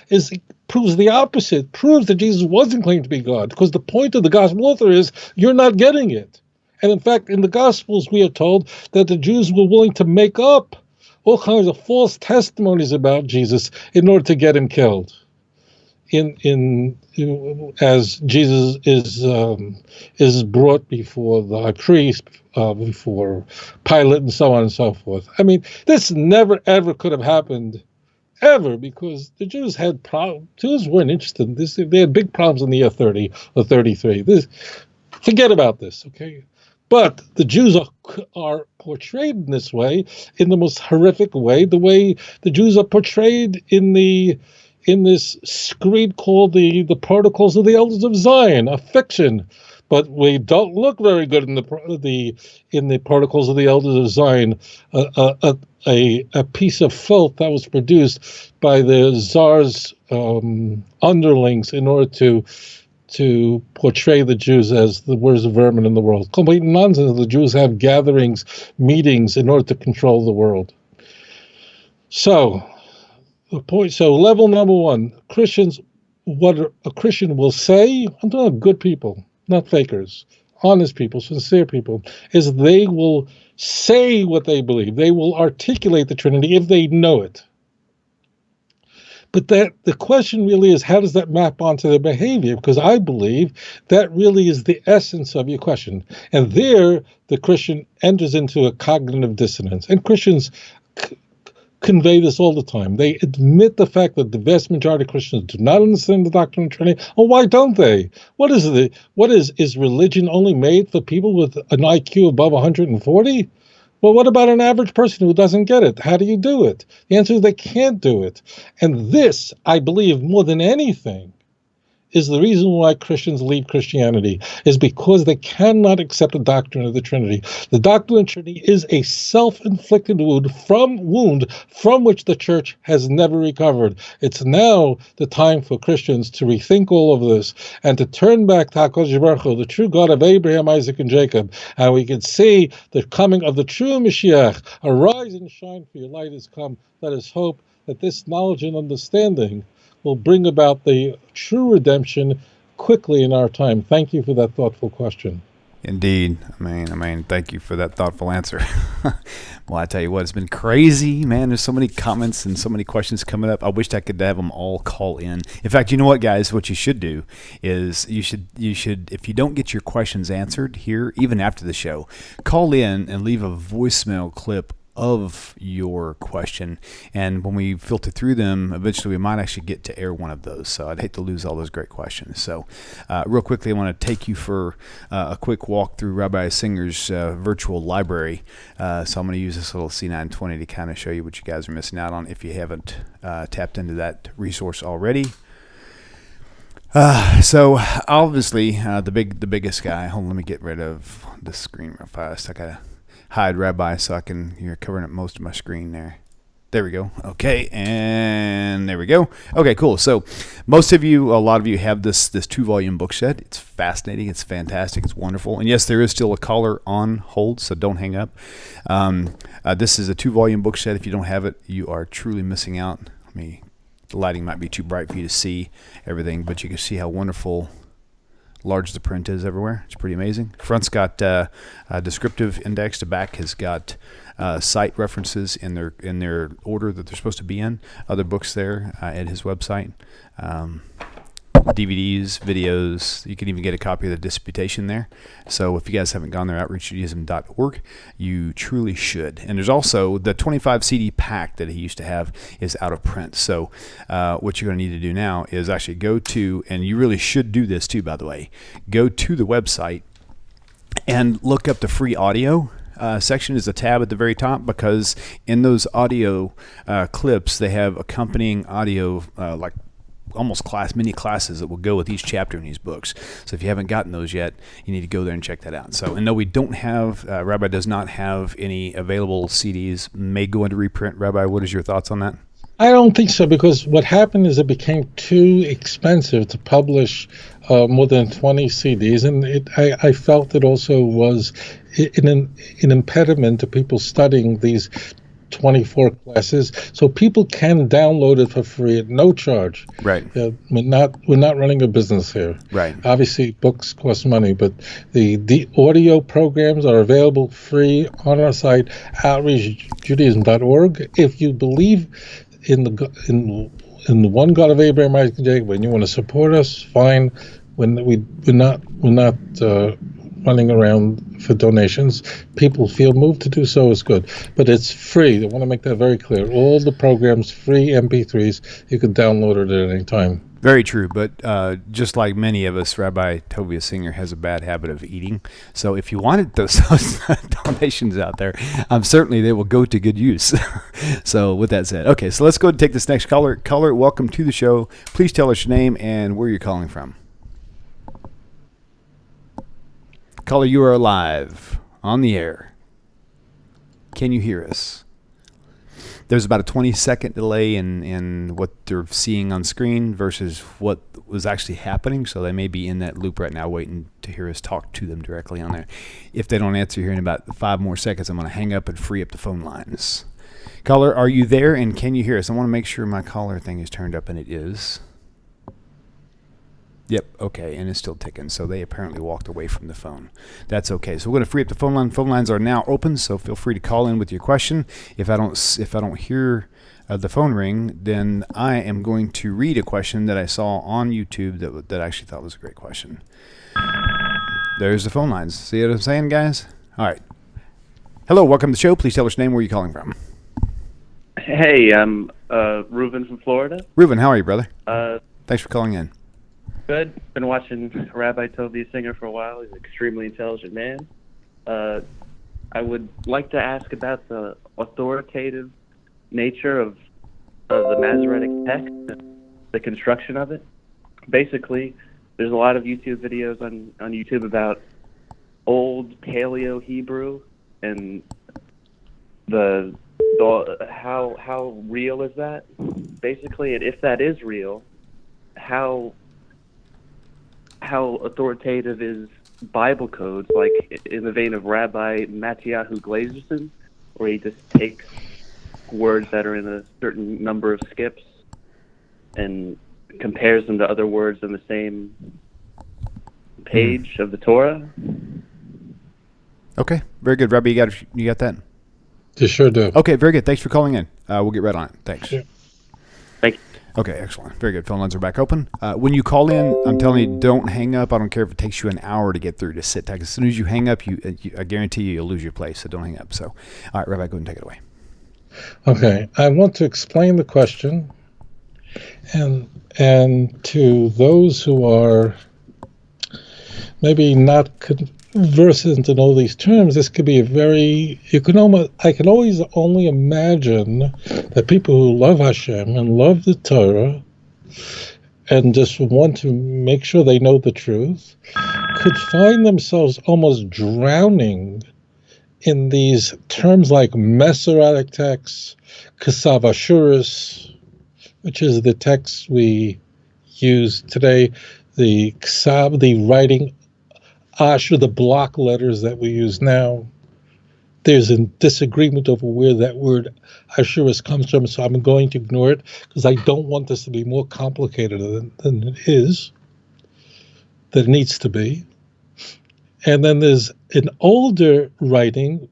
proves the opposite, proves that Jesus wasn't claiming to be God, because the point of the gospel author is you're not getting it. And in fact, in the Gospels, we are told that the Jews were willing to make up all kinds of false testimonies about Jesus in order to get him killed. As Jesus is brought before the high priest, before Pilate, and so on and so forth. I mean, this never ever could have happened. Ever, because the Jews had problems. Jews weren't interested in this. They had big problems in the year 30 or 33. Forget about this, okay? But the Jews are portrayed in this way, in the most horrific way, the way the Jews are portrayed in this screed called the Protocols of the Elders of Zion, a fiction. But we don't look very good in the Protocols of the Elders of Zion, a piece of filth that was produced by the Tsar's underlings in order to portray the Jews as the worst vermin in the world. Complete nonsense. The Jews have gatherings, meetings in order to control the world. So level number one, Christians, what a Christian will say, I'm talking about good people, not fakers, honest people, sincere people, is they will say what they believe. They will articulate the Trinity if they know it. But the question really is, how does that map onto their behavior? Because I believe that really is the essence of your question. And there, the Christian enters into a cognitive dissonance. And Christians convey this all the time. They admit the fact that the vast majority of Christians do not understand the doctrine of Trinity. Well, why don't they? Is religion only made for people with an IQ above 140? Well, what about an average person who doesn't get it? How do you do it? The answer is they can't do it. And this, I believe, more than anything, is the reason why Christians leave Christianity, is because they cannot accept the doctrine of the Trinity. The doctrine of the Trinity is a self-inflicted wound from which the church has never recovered. It's now the time for Christians to rethink all of this and to turn back to HaKadosh Baruch Hu, the true God of Abraham, Isaac, and Jacob, and we can see the coming of the true Mashiach. Arise and shine, for your light has come. Let us hope that this knowledge and understanding will bring about the true redemption quickly in our time. Thank you for that thoughtful question. Indeed. I mean, thank you for that thoughtful answer. Well, I tell you what, it's been crazy, man. There's so many comments and so many questions coming up. I wished I could have them all call in. In fact, you know what, guys? What you should do is you should, if you don't get your questions answered here, even after the show, call in and leave a voicemail clip of your question, and when we filter through them, eventually we might actually get to air one of those. So I'd hate to lose all those great questions. So real quickly, I want to take you for a quick walk through Rabbi Singer's virtual library. So I'm going to use this little C920 to kind of show you what you guys are missing out on if you haven't tapped into that resource already. So obviously the biggest guy. Hold on, let me get rid of the screen real fast. I gotta hide Rabbi so you're covering up most of my screen there. There we go. Okay, and there we go. Okay, cool. So most of you, a lot of you have this 2-volume book set. It's fascinating. It's fantastic. It's wonderful. And yes, there is still a caller on hold, so don't hang up. This is a 2-volume book set. If you don't have it, you are truly missing out. The lighting might be too bright for you to see everything, but you can see how wonderful large the print is everywhere. It's pretty amazing. Front's got a descriptive index. The back has got site references in their order that they're supposed to be in. Other books there at his website. DVDs, videos. You can even get a copy of the disputation there. So if you guys haven't gone there, outreachjudaism.org, you truly should. And there's also the 25 CD pack that he used to have is out of print. So what you're going to need to do now is actually go to, and you really should do this too, by the way, go to the website and look up the free audio section is a tab at the very top, because in those audio clips, they have accompanying audio like almost mini classes that will go with each chapter in these books. So if you haven't gotten those yet, you need to go there and check that out. So, and no, we don't have, Rabbi does not have any available CDs, may go into reprint. Rabbi, what is your thoughts on that? I don't think so, because what happened is it became too expensive to publish more than 20 CDs, and I felt it also was an impediment to people studying these 24 classes, so people can download it for free at no charge. Right. We're not running a business here. Right. Obviously, books cost money, but the audio programs are available free on our site, outreachjudaism.org. If you believe in the one God of Abraham, Isaac, and Jacob, and you want to support us, fine. We're not running around for donations. People feel moved to do so is good, but it's free. I want to make that very clear. All the programs, free MP3s. You can download it at any time. Very true, but just like many of us, Rabbi Tovia Singer has a bad habit of eating. So if you wanted those donations out there, certainly they will go to good use. So with that said, okay, so let's go and take this next caller. Caller, welcome to the show. Please tell us your name and where you're calling from. Caller, you are live on the air. Can you hear us? There's about a 20-second delay in what they're seeing on screen versus what was actually happening, so they may be in that loop right now waiting to hear us talk to them directly on there. If they don't answer here in about 5 more seconds, I'm going to hang up and free up the phone lines. Caller, are you there and can you hear us? I want to make sure my caller thing is turned up, and it is. Yep, okay, and it's still ticking, so they apparently walked away from the phone. That's okay. So we're going to free up the phone line. Phone lines are now open, so feel free to call in with your question. If I don't hear the phone ring, then I am going to read a question that I saw on YouTube that I actually thought was a great question. There's the phone lines. See what I'm saying, guys? All right. Hello, welcome to the show. Please tell us your name, where you're calling from. Hey, I'm Reuben from Florida. Reuben, how are you, brother? Thanks for calling in. Good. Been watching Rabbi Tovia Singer for a while. He's an extremely intelligent man. I would like to ask about the authoritative nature of the Masoretic text, the construction of it. Basically, there's a lot of YouTube videos on YouTube about old Paleo Hebrew and how real is that? Basically, and if that is real, how authoritative is Bible codes, like in the vein of Rabbi Mattiyahu Glazerson, where he just takes words that are in a certain number of skips and compares them to other words in the same page of the Torah? Okay, very good. Rabbi, you got that? You sure do. Okay, very good. Thanks for calling in. We'll get right on it. Thanks. Yeah. Thank you. Okay, excellent. Very good. Phone lines are back open. When you call in, I'm telling you, don't hang up. I don't care if it takes you an hour to get through to sit tight. As soon as you hang up, I guarantee you'll lose your place, so don't hang up. So, all right, Rabbi, go ahead and take it away. Okay, I want to explain the question, and to those who are maybe not conversant in all these terms, this could be I can always only imagine that people who love Hashem and love the Torah and just want to make sure they know the truth could find themselves almost drowning in these terms like Masoretic texts, Kesav Ashuris, which is the text we use today, the Kesav, the writing Ashur, the block letters that we use now. There's a disagreement over where that word Ashuris comes from, so I'm going to ignore it because I don't want this to be more complicated than it is, than it needs to be. And then there's an older writing,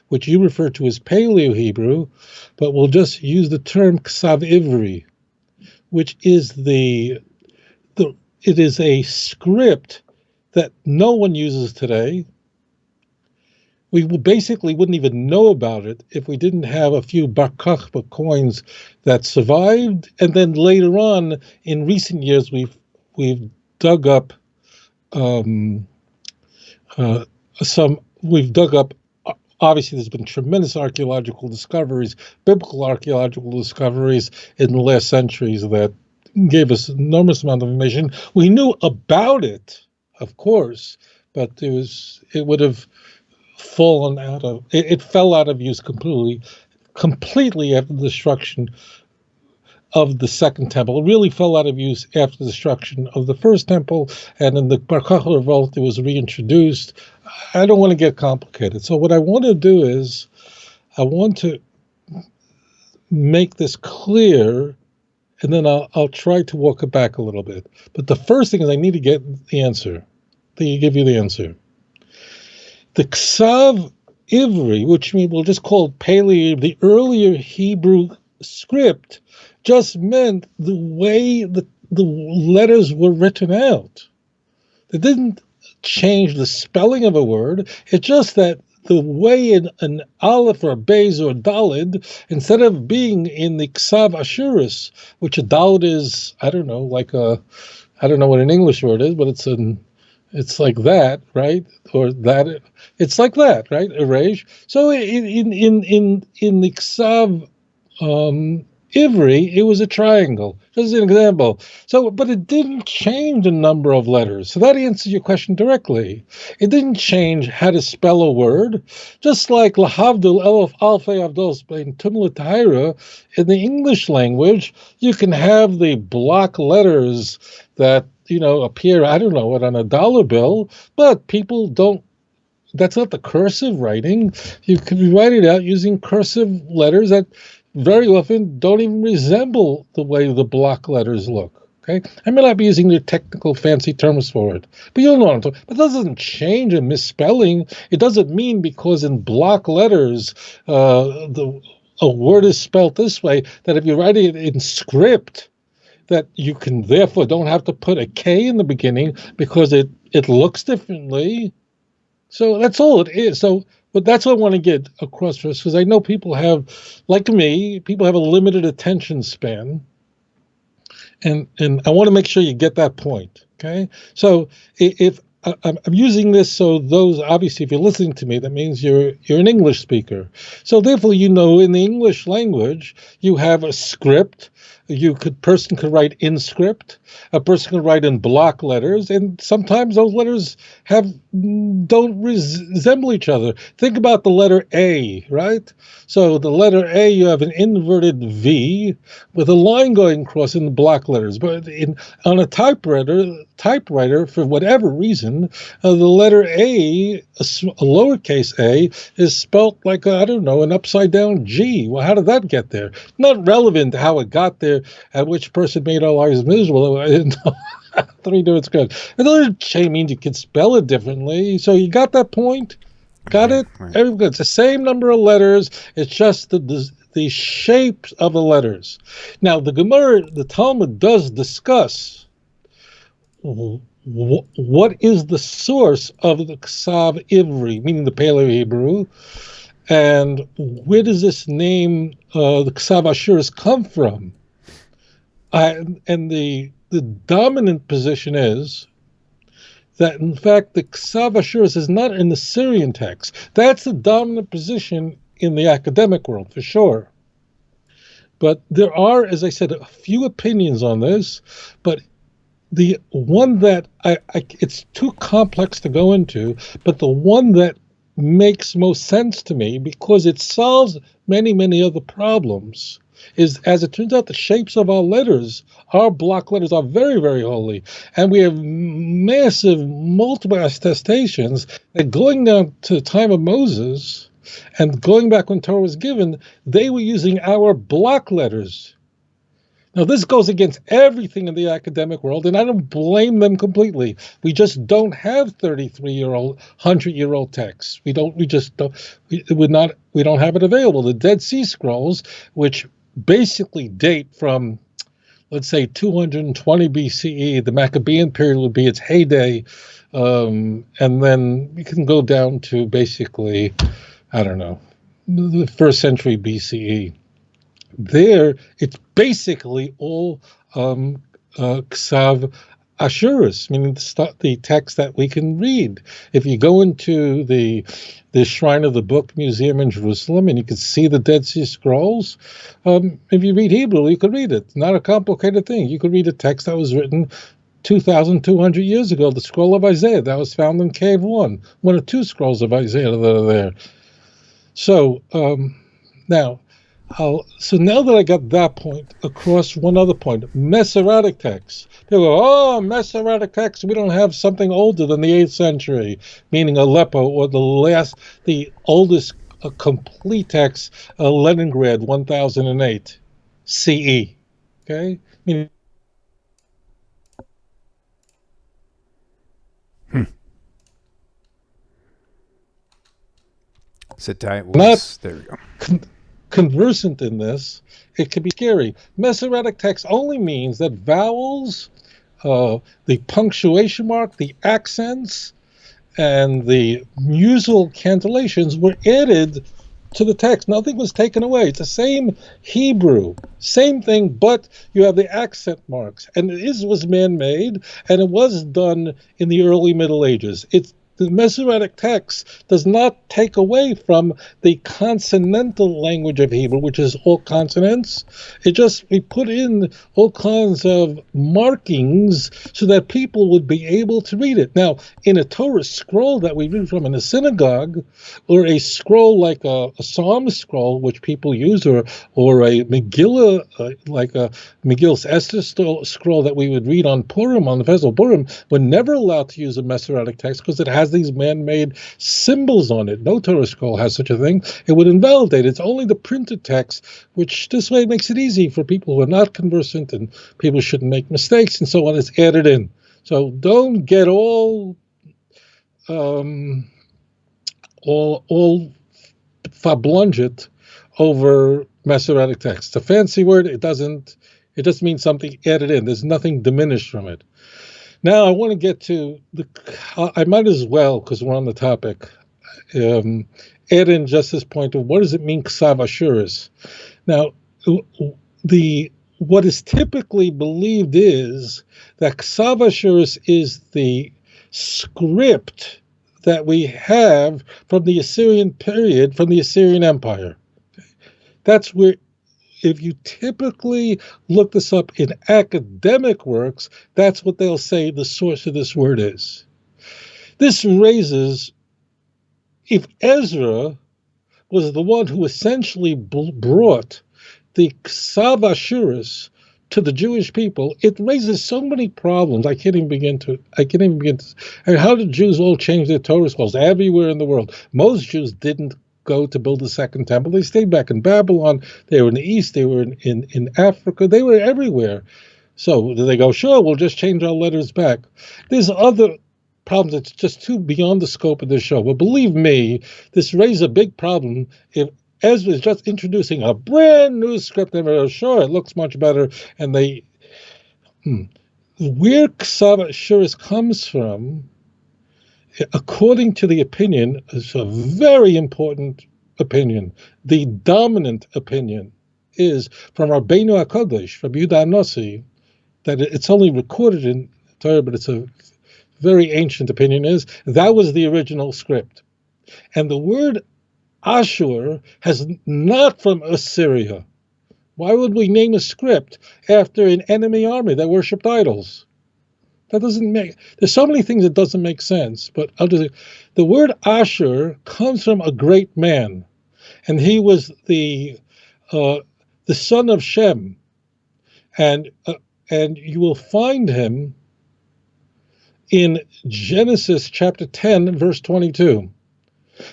which you refer to as Paleo-Hebrew, but we'll just use the term Ksav Ivri, which is it is a script that no one uses today. We basically wouldn't even know about it if we didn't have a few Bar Kokhba coins that survived, and then later on, in recent years, we've dug up obviously there's been tremendous archaeological discoveries, biblical archaeological discoveries in the last centuries that gave us an enormous amount of information. We knew about it, of course, but it would have fallen out of, it fell out of use completely after the destruction of the Second Temple. It really fell out of use after the destruction of the First Temple, and in the Bar Kokhba revolt, it was reintroduced. I don't want to get complicated. So what I want to do is I want to make this clear, and then I'll try to walk it back a little bit. But the first thing is I need to get the answer. Give you the answer. The Ksav Ivri, which we'll just call it Paleo, the earlier Hebrew script, just meant the way the letters were written out. They didn't change the spelling of a word. It's just that the way an Aleph or a Beis or a Dalid, instead of being in the Ksav Ashuris, which a Dalid is, I don't know what an English word is, but it's like that, right? Or that, it's like that, right? Erase. So in the Ksav Ivri, it was a triangle, just an example. So, but it didn't change the number of letters. So that answers your question directly. It didn't change how to spell a word, just like Lahavdil Elif Alfei Avdol in Tumla Tahira. In the English language, you can have the block letters that, appear, I don't know, on a dollar bill, but people don't. That's not the cursive writing. You can write it out using cursive letters that very often don't even resemble the way the block letters look. Okay, I may not be using the technical fancy terms for it, but you'll know what I'm talking. But that doesn't change a misspelling. It doesn't mean because in block letters a word is spelled this way that if you write it in script, that you can therefore don't have to put a K in the beginning because it looks differently. So that's all it is. So, but that's what I want to get across first, because I know people have, like me, people have a limited attention span, and I want to make sure you get that point. Okay, so if I'm using this, so those obviously, if you're listening to me, that means you're an English speaker. So therefore, in the English language, you have a script. Person could write in script. A person could write in block letters, and sometimes those letters don't resemble each other. Think about the letter A, right? So the letter A, you have an inverted V with a line going across in the block letters. But on a typewriter, for whatever reason, the letter A, a lowercase a, is spelt like an upside down G. Well, how did that get there? Not relevant to how it got there, and which person made our lives miserable. I didn't know. Let me do it's good. Another change means you can spell it differently. So you got that point? Got Right, it? right. Everybody, it's the same number of letters. It's just the shapes of the letters. Now, the Gemara, the Talmud does discuss what is the source of the Ksav Ivri, meaning the Paleo Hebrew, and where does this name, the Ksav Ashuris, come from? And the dominant position is that, in fact, the Ksav Ashuris is not in the Syrian text. That's the dominant position in the academic world, for sure. But there are, as I said, a few opinions on this, but the one that it's too complex to go into, but the one that makes most sense to me, because it solves many, many other problems, is, as it turns out, the shapes of our letters, our block letters, are very, very holy. And we have massive multiple attestations that going down to the time of Moses and going back when Torah was given, they were using our block letters. Now, this goes against everything in the academic world, and I don't blame them completely. We just don't have 33-year-old, 100-year-old texts. We don't have it available. The Dead Sea Scrolls, which basically date from, let's say, 220 BCE, the Maccabean period would be its heyday, and then we can go down to basically, I don't know, the first century BCE. There, it's basically all Ksav Ashuris, meaning the text that we can read. If you go into the Shrine of the Book Museum in Jerusalem and you can see the Dead Sea Scrolls, if you read Hebrew, you could read it. Not a complicated thing. You could read a text that was written 2,200 years ago, the Scroll of Isaiah that was found in Cave 1, one of two scrolls of Isaiah that are there. So now that I got that point, across one other point, Masoretic texts. They go, Masoretic texts, we don't have something older than the 8th century, meaning Aleppo, or the oldest complete text, Leningrad, 1008 CE. Okay? Meaning, Sit tight. There we go. Conversant in this, it can be scary. Masoretic text only means that vowels, the punctuation mark, the accents, and the musical cantillations were added to the text. Nothing was taken away. It's the same Hebrew, same thing, but you have the accent marks. And it was man-made, and it was done in the early Middle Ages. The Masoretic text does not take away from the consonantal language of Hebrew, which is all consonants. We put in all kinds of markings so that people would be able to read it. Now, in a Torah scroll that we read from in a synagogue, or a scroll like a Psalm scroll, which people use, or a Megillah, like a Megillus Esther scroll that we would read on Purim, on the festival of Purim, we're never allowed to use a Masoretic text because it has these man-made symbols on it. No Torah scroll has such a thing. It would invalidate. It's only the printed text, which this way makes it easy for people who are not conversant, and people shouldn't make mistakes and so on. It's added in. So don't get all fablunget over Masoretic text. It's a fancy word. It just means something added in. There's nothing diminished from it. Now, I want to get to I might as well, because we're on the topic, add in just this point of what does it mean, Ksav Ashuris? Now, what is typically believed is that Ksav Ashuris is the script that we have from the Assyrian period, from the Assyrian Empire. That's where, if you typically look this up in academic works, that's what they'll say the source of this word is. This raises, if Ezra was the one who essentially brought the Ksav Ashuris to the Jewish people, it raises so many problems. I can't even begin to. And how did Jews all change their Torah scrolls everywhere in the world? Most Jews didn't go to build the second temple. They stayed back in Babylon. They were in the East. They were in Africa. They were everywhere. So they go, sure, we'll just change our letters back. There's other problems that's just too beyond the scope of this show. But believe me, this raises a big problem if Ezra is just introducing a brand new script and they're sure it looks much better, and they where Ksav Ashuris comes from, according to the opinion, is a very important opinion. The dominant opinion is from Rabbeinu HaKodesh, Rabbi Yehuda HaNasi, that it's only recorded in Torah, but it's a very ancient opinion, is that was the original script. And the word Ashur has not from Assyria. Why would we name a script after an enemy army that worshipped idols? That doesn't make, there's so many things that doesn't make sense, but the word Ashur comes from a great man, and he was the son of Shem, and you will find him in Genesis chapter 10, verse 22.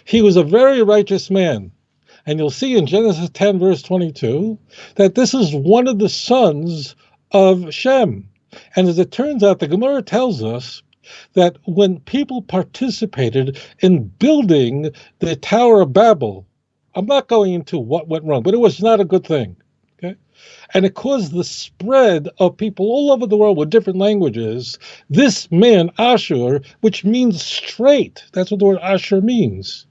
He was a very righteous man. And you'll see in Genesis 10, verse 22, that this is one of the sons of Shem. And as it turns out, the Gemara tells us that when people participated in building the Tower of Babel, I'm not going into what went wrong, but it was not a good thing. Okay? And it caused the spread of people all over the world with different languages. This man, Ashur, which means straight, that's what the word Ashur means.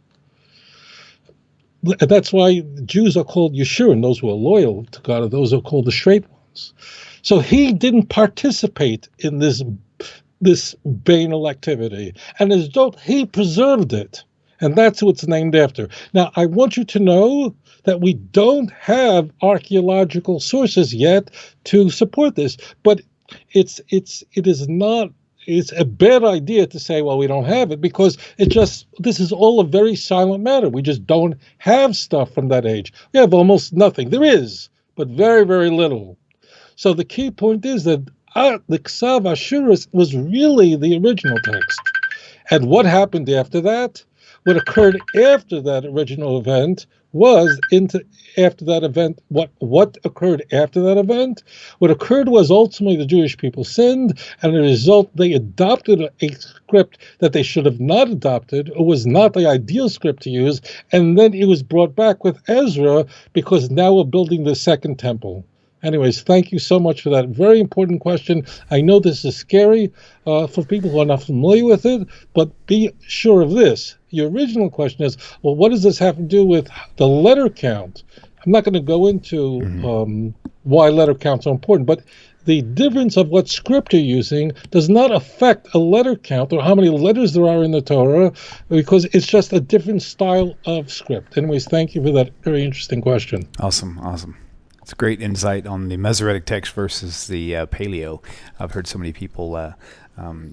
That's why Jews are called Yeshurun, those who are loyal to God, are those who are called the straight ones. So he didn't participate in this banal activity. And as though he preserved it. And that's who it's named after. Now, I want you to know that we don't have archaeological sources yet to support this. But it is not. It's a bad idea to say, well, we don't have it, because this is all a very silent matter. We just don't have stuff from that age. We have almost nothing. There is, but very, very little. So the key point is that the Ksav Ashuris was really the original text. And what happened after that? What occurred after that original event was what occurred after that event? What occurred was ultimately the Jewish people sinned, and as a result they adopted a script that they should have not adopted. It was not the ideal script to use, and then it was brought back with Ezra because now we're building the second temple. Anyways, thank you so much for that very important question. I know this is scary for people who are not familiar with it, but be sure of this. Your original question is, well, what does this have to do with the letter count? I'm not going to go into why letter counts are important, but the difference of what script you're using does not affect a letter count or how many letters there are in the Torah, because it's just a different style of script. Anyways, thank you for that very interesting question. Awesome. It's great insight on the Masoretic text versus the Paleo. I've heard so many people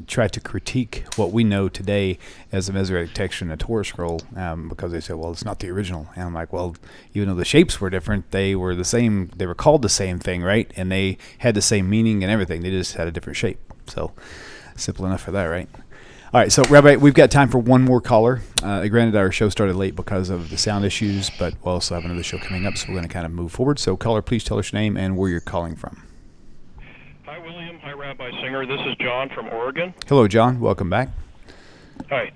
try to critique what we know today as the Masoretic text in a Torah scroll because they say, well, it's not the original. And I'm like, well, even though the shapes were different, they were the same. They were called the same thing, right? And they had the same meaning and everything. They just had a different shape. So simple enough for that, right? All right, so Rabbi, we've got time for one more caller. Granted, our show started late because of the sound issues, but we'll also have another show coming up, so we're going to kind of move forward. So caller, please tell us your name and where you're calling from. Hi, William. Hi, Rabbi Singer. This is John from Oregon. Hello, John. Welcome back. Hi.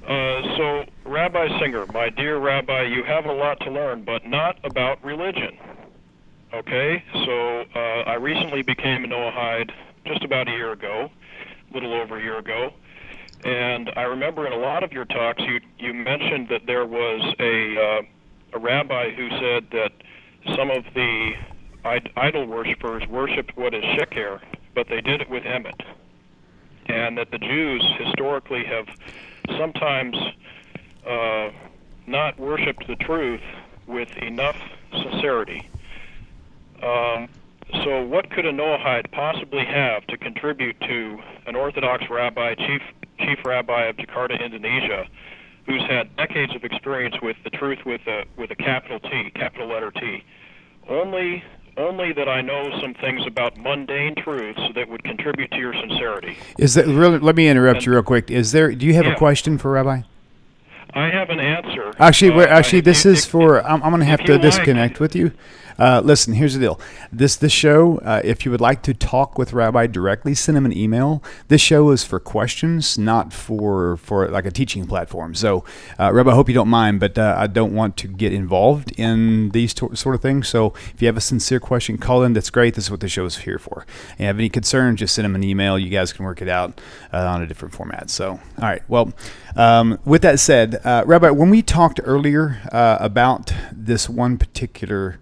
So, Rabbi Singer, my dear Rabbi, you have a lot to learn, but not about religion. Okay? So, I recently became a Noahide just about a year ago, a little over a year ago. And I remember in a lot of your talks, you mentioned that there was a rabbi who said that some of the idol worshippers worshipped what is sheker, but they did it with emet, and that the Jews historically have sometimes not worshipped the truth with enough sincerity. So what could a Noahide possibly have to contribute to an Orthodox rabbi, chief rabbi of Jakarta, Indonesia, who's had decades of experience with the truth with a capital T, capital letter T? Only that I know some things about mundane truths that would contribute to your sincerity. Is that really? Let me interrupt you real quick. Do you have a question for Rabbi? I have an answer. Actually, this is for. I'm going to have to disconnect with you. Listen, here's the deal. This show, if you would like to talk with Rabbi directly, send him an email. This show is for questions, not for like a teaching platform. So, Rabbi, I hope you don't mind, but I don't want to get involved in these sort of things. So, if you have a sincere question, call in. That's great. This is what the show is here for. And if you have any concerns, just send him an email. You guys can work it out on a different format. So, all right. Well, with that said, Rabbi, when we talked earlier about this one particular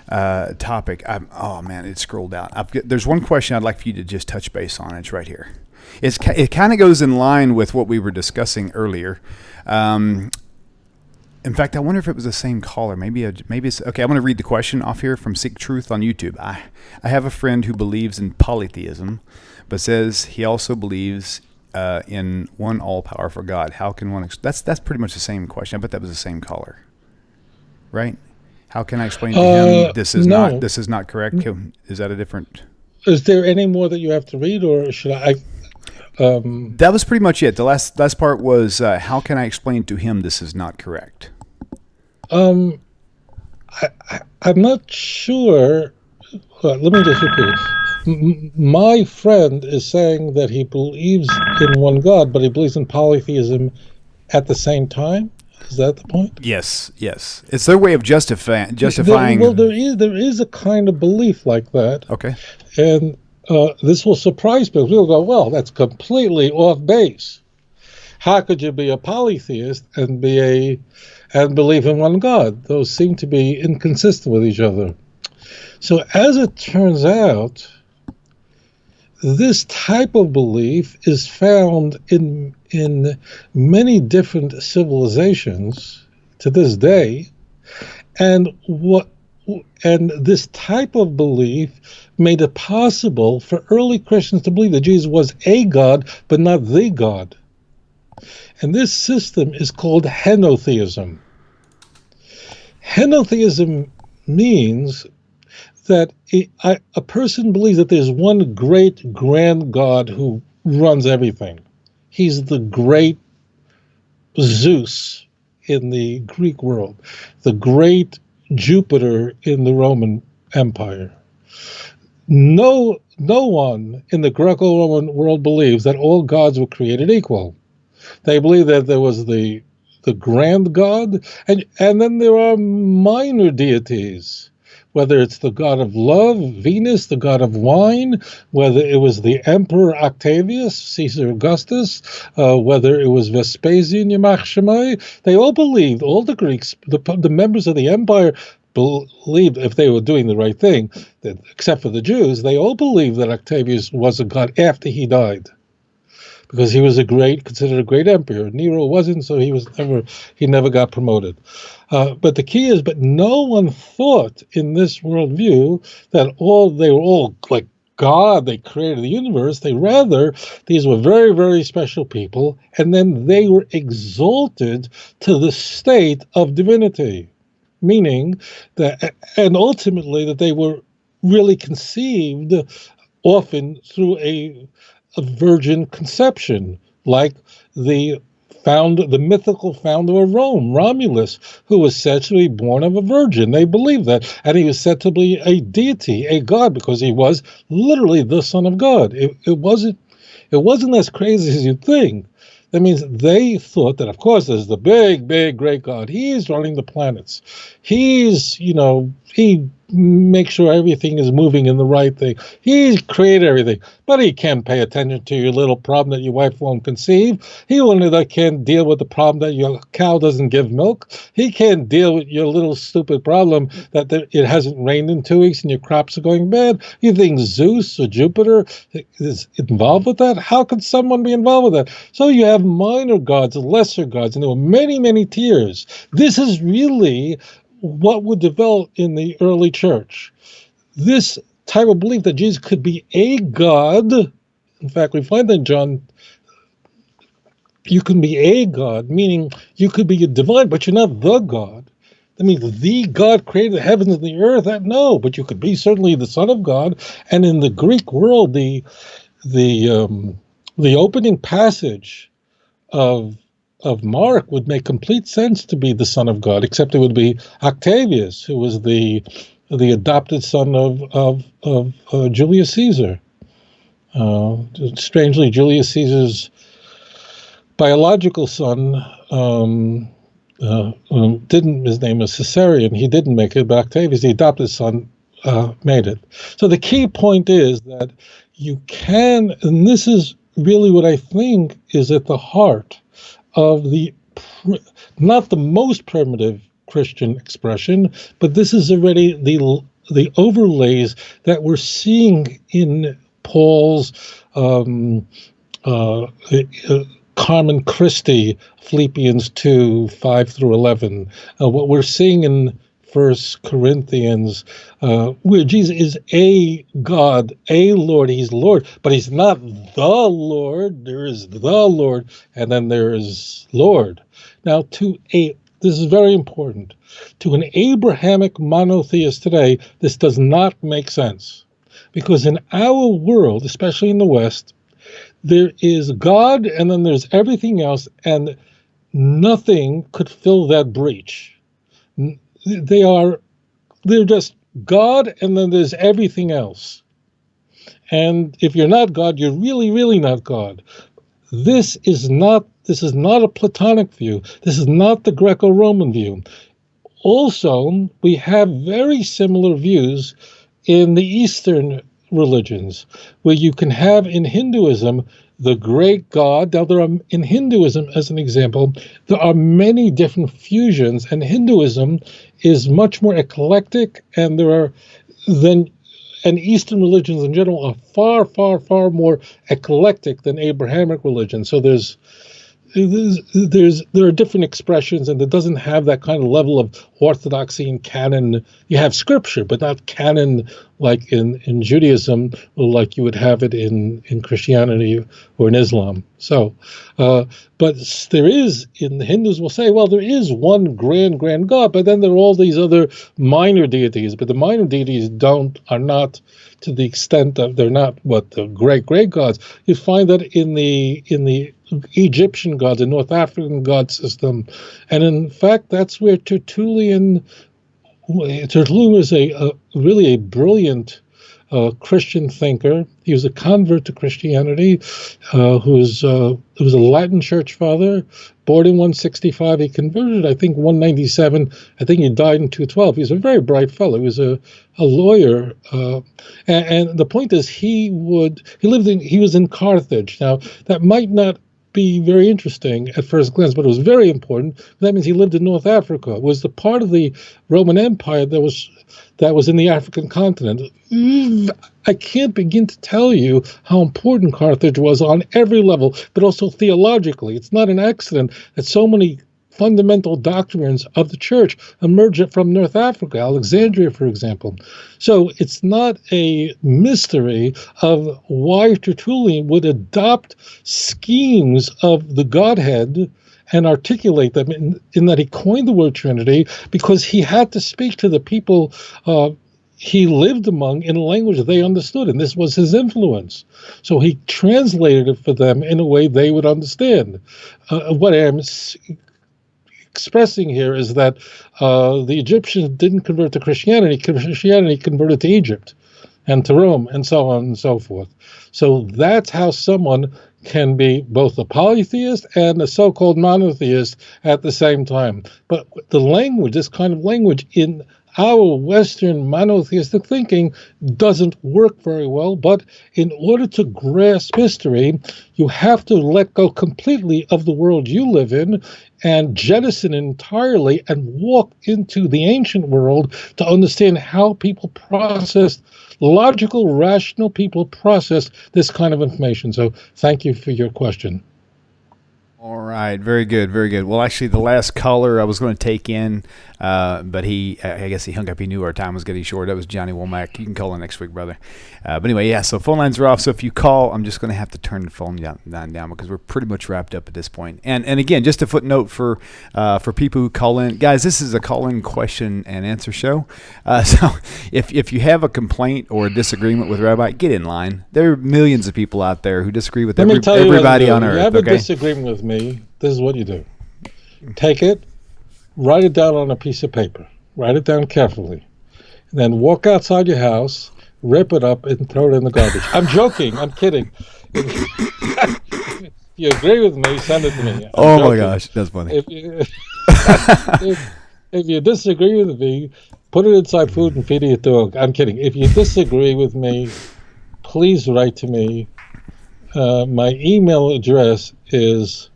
topic, oh man, it scrolled out. There's one question I'd like for you to just touch base on. It's right here. It kind of goes in line with what we were discussing earlier. In fact, I wonder if it was the same caller. Maybe it's okay. I'm going to read the question off here from Seek Truth on YouTube. I have a friend who believes in polytheism, but says he also believes in one all-powerful God. How can one? That's pretty much the same question. I bet that was the same caller, right? How can I explain to him this is not correct? Is that a different? Is there any more that you have to read, or should I? That was pretty much it. The last part was how can I explain to him this is not correct? I'm not sure. Let me just repeat. My friend is saying that he believes in one God, but he believes in polytheism at the same time. Is that the point? Yes. It's their way of justifying. There is a kind of belief like that. Okay. And this will surprise people. People go, well, that's completely off base. How could you be a polytheist and believe in one God? Those seem to be inconsistent with each other. So as it turns out, this type of belief is found in many different civilizations to this day, and this type of belief made it possible for early Christians to believe that Jesus was a God, but not the God. And this system is called Henotheism. Henotheism means that a person believes that there's one great grand God who runs everything. He's the great Zeus in the Greek world, the great Jupiter in the Roman Empire. No one in the Greco-Roman world believes that all gods were created equal. They believe that there was the grand God, and then there are minor deities. Whether it's the god of love, Venus, the god of wine, whether it was the Emperor Octavius, Caesar Augustus, whether it was Vespasian, Yamach Shemai, they all believed, all the Greeks, the members of the empire believed, if they were doing the right thing, that, except for the Jews, they all believed that Octavius was a god after he died. Because he was considered a great emperor. Nero wasn't, so he never got promoted. But the key is, no one thought in this worldview that they were all like God, they created the universe. These were very, very special people, and then they were exalted to the state of divinity, meaning that, and ultimately that they were really conceived often through a virgin conception, like the mythical founder of Rome, Romulus, who was said to be born of a virgin. They believed that, and he was said to be a deity, a god, because he was literally the Son of God. It wasn't as crazy as you'd think. That means they thought that, of course, there's the big, big, great God. He's running the planets. He makes sure everything is moving in the right thing. He's created everything, but he can't pay attention to your little problem that your wife won't conceive. He can't deal with the problem that your cow doesn't give milk. He can't deal with your little stupid problem that it hasn't rained in 2 weeks and your crops are going bad. You think Zeus or Jupiter is involved with that? How could someone be involved with that? So you have minor gods, lesser gods, and there were many, many tiers. This is really what would develop in the early church. This type of belief that Jesus could be a God. In fact, we find that in John, you can be a God, meaning you could be a divine, but you're not the God. That means the God created the heavens and the earth. No, but you could be certainly the Son of God. And in the Greek world, the opening passage of Mark would make complete sense to be the Son of God, except it would be Octavius, who was the the adopted son of Julius Caesar. Strangely, Julius Caesar's biological son didn't. His name was Caesarion. He didn't make it, but Octavius, the adopted son, made it. So the key point is that you can, and this is really what I think is at the heart of the, not the most primitive Christian expression, but this is already the overlays that we're seeing in Paul's Carmen Christi, Philippians 2, 5 through 11. What we're seeing in 1 Corinthians, where Jesus is a God, a Lord. He's Lord, but he's not the Lord. There is the Lord, and then there is Lord. Now, this is very important. To an Abrahamic monotheist today, this does not make sense. Because in our world, especially in the West, there is God and then there's everything else, and nothing could fill that breach. They're just God and then there's everything else. And if you're not God, you're really, really not God. This is not a Platonic view. This is not the Greco-Roman view. Also, we have very similar views in the Eastern religions, where you can have in Hinduism the great God. Now, in Hinduism, as an example, there are many different fusions, and Hinduism is much more eclectic, and Eastern religions in general are far, far, far more eclectic than Abrahamic religion. So there are different expressions, and it doesn't have that kind of level of orthodoxy and canon. You have scripture, but not canon like in Judaism, or like you would have it in Christianity or in Islam. So, but there is, in the Hindus will say, well, there is one grand God, but then there are all these other minor deities. But the minor deities are not to the extent that they're not what the great gods. You find that in the Egyptian gods, the North African god system, and in fact, that's where Tertullian was really a brilliant Christian thinker. He was a convert to Christianity, who was a Latin church father, born in 165. He converted, I think, 197. I think he died in 212. He was a very bright fellow. He was a lawyer, and the point is, he was in Carthage. Now, that might not be very interesting at first glance, but it was very important. That means he lived in North Africa. It was the part of the Roman Empire that was in the African continent. I can't begin to tell you how important Carthage was on every level, but also theologically. It's not an accident that so many fundamental doctrines of the church emerged from North Africa, Alexandria, for example. So it's not a mystery of why Tertullian would adopt schemes of the Godhead and articulate them in that he coined the word Trinity, because he had to speak to the people he lived among in a language they understood, and this was his influence. So he translated it for them in a way they would understand. What I'm expressing here is that the Egyptians didn't convert to Christianity. Christianity converted to Egypt and to Rome, and so on and so forth. So that's how someone can be both a polytheist and a so-called monotheist at the same time. But the language, this kind of language in our Western monotheistic thinking doesn't work very well. But in order to grasp history, you have to let go completely of the world you live in and jettison entirely and walk into the ancient world to understand how people processed, logical, rational people process this kind of information. So thank you for your question. All right. Very good. Very good. Well, actually, the last caller I was going to take in, but I guess he hung up. He knew our time was getting short. That was Johnny Womack. You can call in next week, brother. But anyway, yeah, so phone lines are off. So if you call, I'm just going to have to turn the phone down because we're pretty much wrapped up at this point. And again, just a footnote for people who call in. Guys, this is a call-in question and answer show. So if you have a complaint or a disagreement with Rabbi, get in line. There are millions of people out there who disagree with everybody on earth. If you have a disagreement with me, this is what you do. Take it, write it down on a piece of paper. Write it down carefully. and then walk outside your house, rip it up, and throw it in the garbage. I'm joking. I'm kidding. If you agree with me, send it to me. My gosh, that's funny. If you disagree with me, put it inside food and feed it to your dog. I'm kidding. If you disagree with me, please write to me. My email address is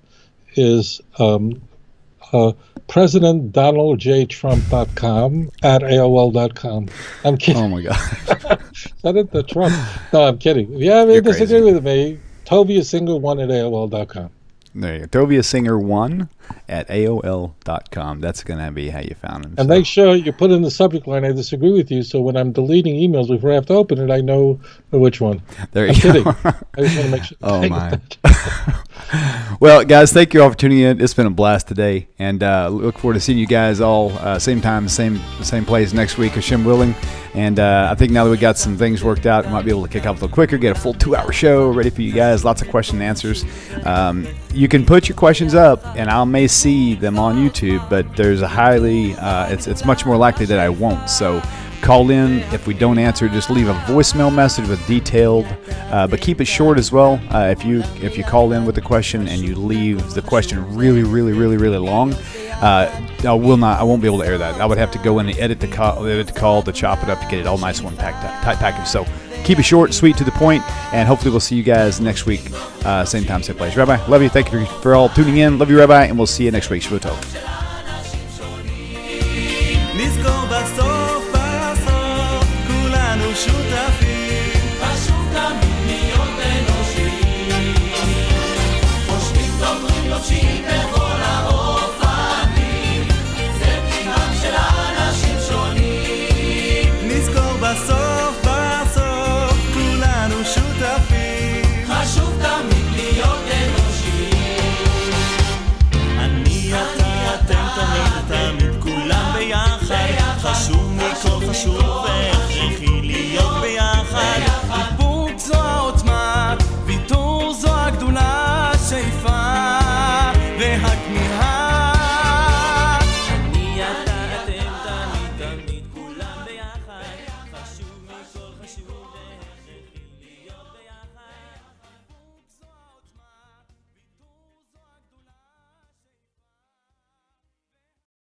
PresidentDonaldJTrump.com @AOL.com. I'm kidding. Oh my God. Send it to Trump. No, I'm kidding. If you have any You're disagree crazy. with me, ToviaSinger1 @AOL.com. There you go. ToviaSinger1 @AOL.com. That's going to be how you found him. And make sure you put in the subject line, I disagree with you, so when I'm deleting emails before I have to open it, I know which one. There I'm you kidding. go. I just want to make sure. Oh, my. Well, guys, thank you all for tuning in. It's been a blast today, and look forward to seeing you guys all same time, same place next week, Hashem willing. And I think now that we got some things worked out, we might be able to kick off a little quicker, get a full 2-hour show ready for you guys. Lots of question and answers. You can put your questions up, and I may see them on YouTube, but there's a highly, it's much more likely that I won't. So call in. If we don't answer, just leave a voicemail message with detailed, but keep it short as well. If you call in with a question and you leave the question really long, I won't be able to air that. I would have to go in and edit the call to chop it up to get it all nice one tight package. So keep it short, sweet, to the point, and hopefully we'll see you guys next week, same time, same place. Rabbi, love you. Thank you for all tuning in. Love you, Rabbi, and we'll see you next week. Shvuah Tov.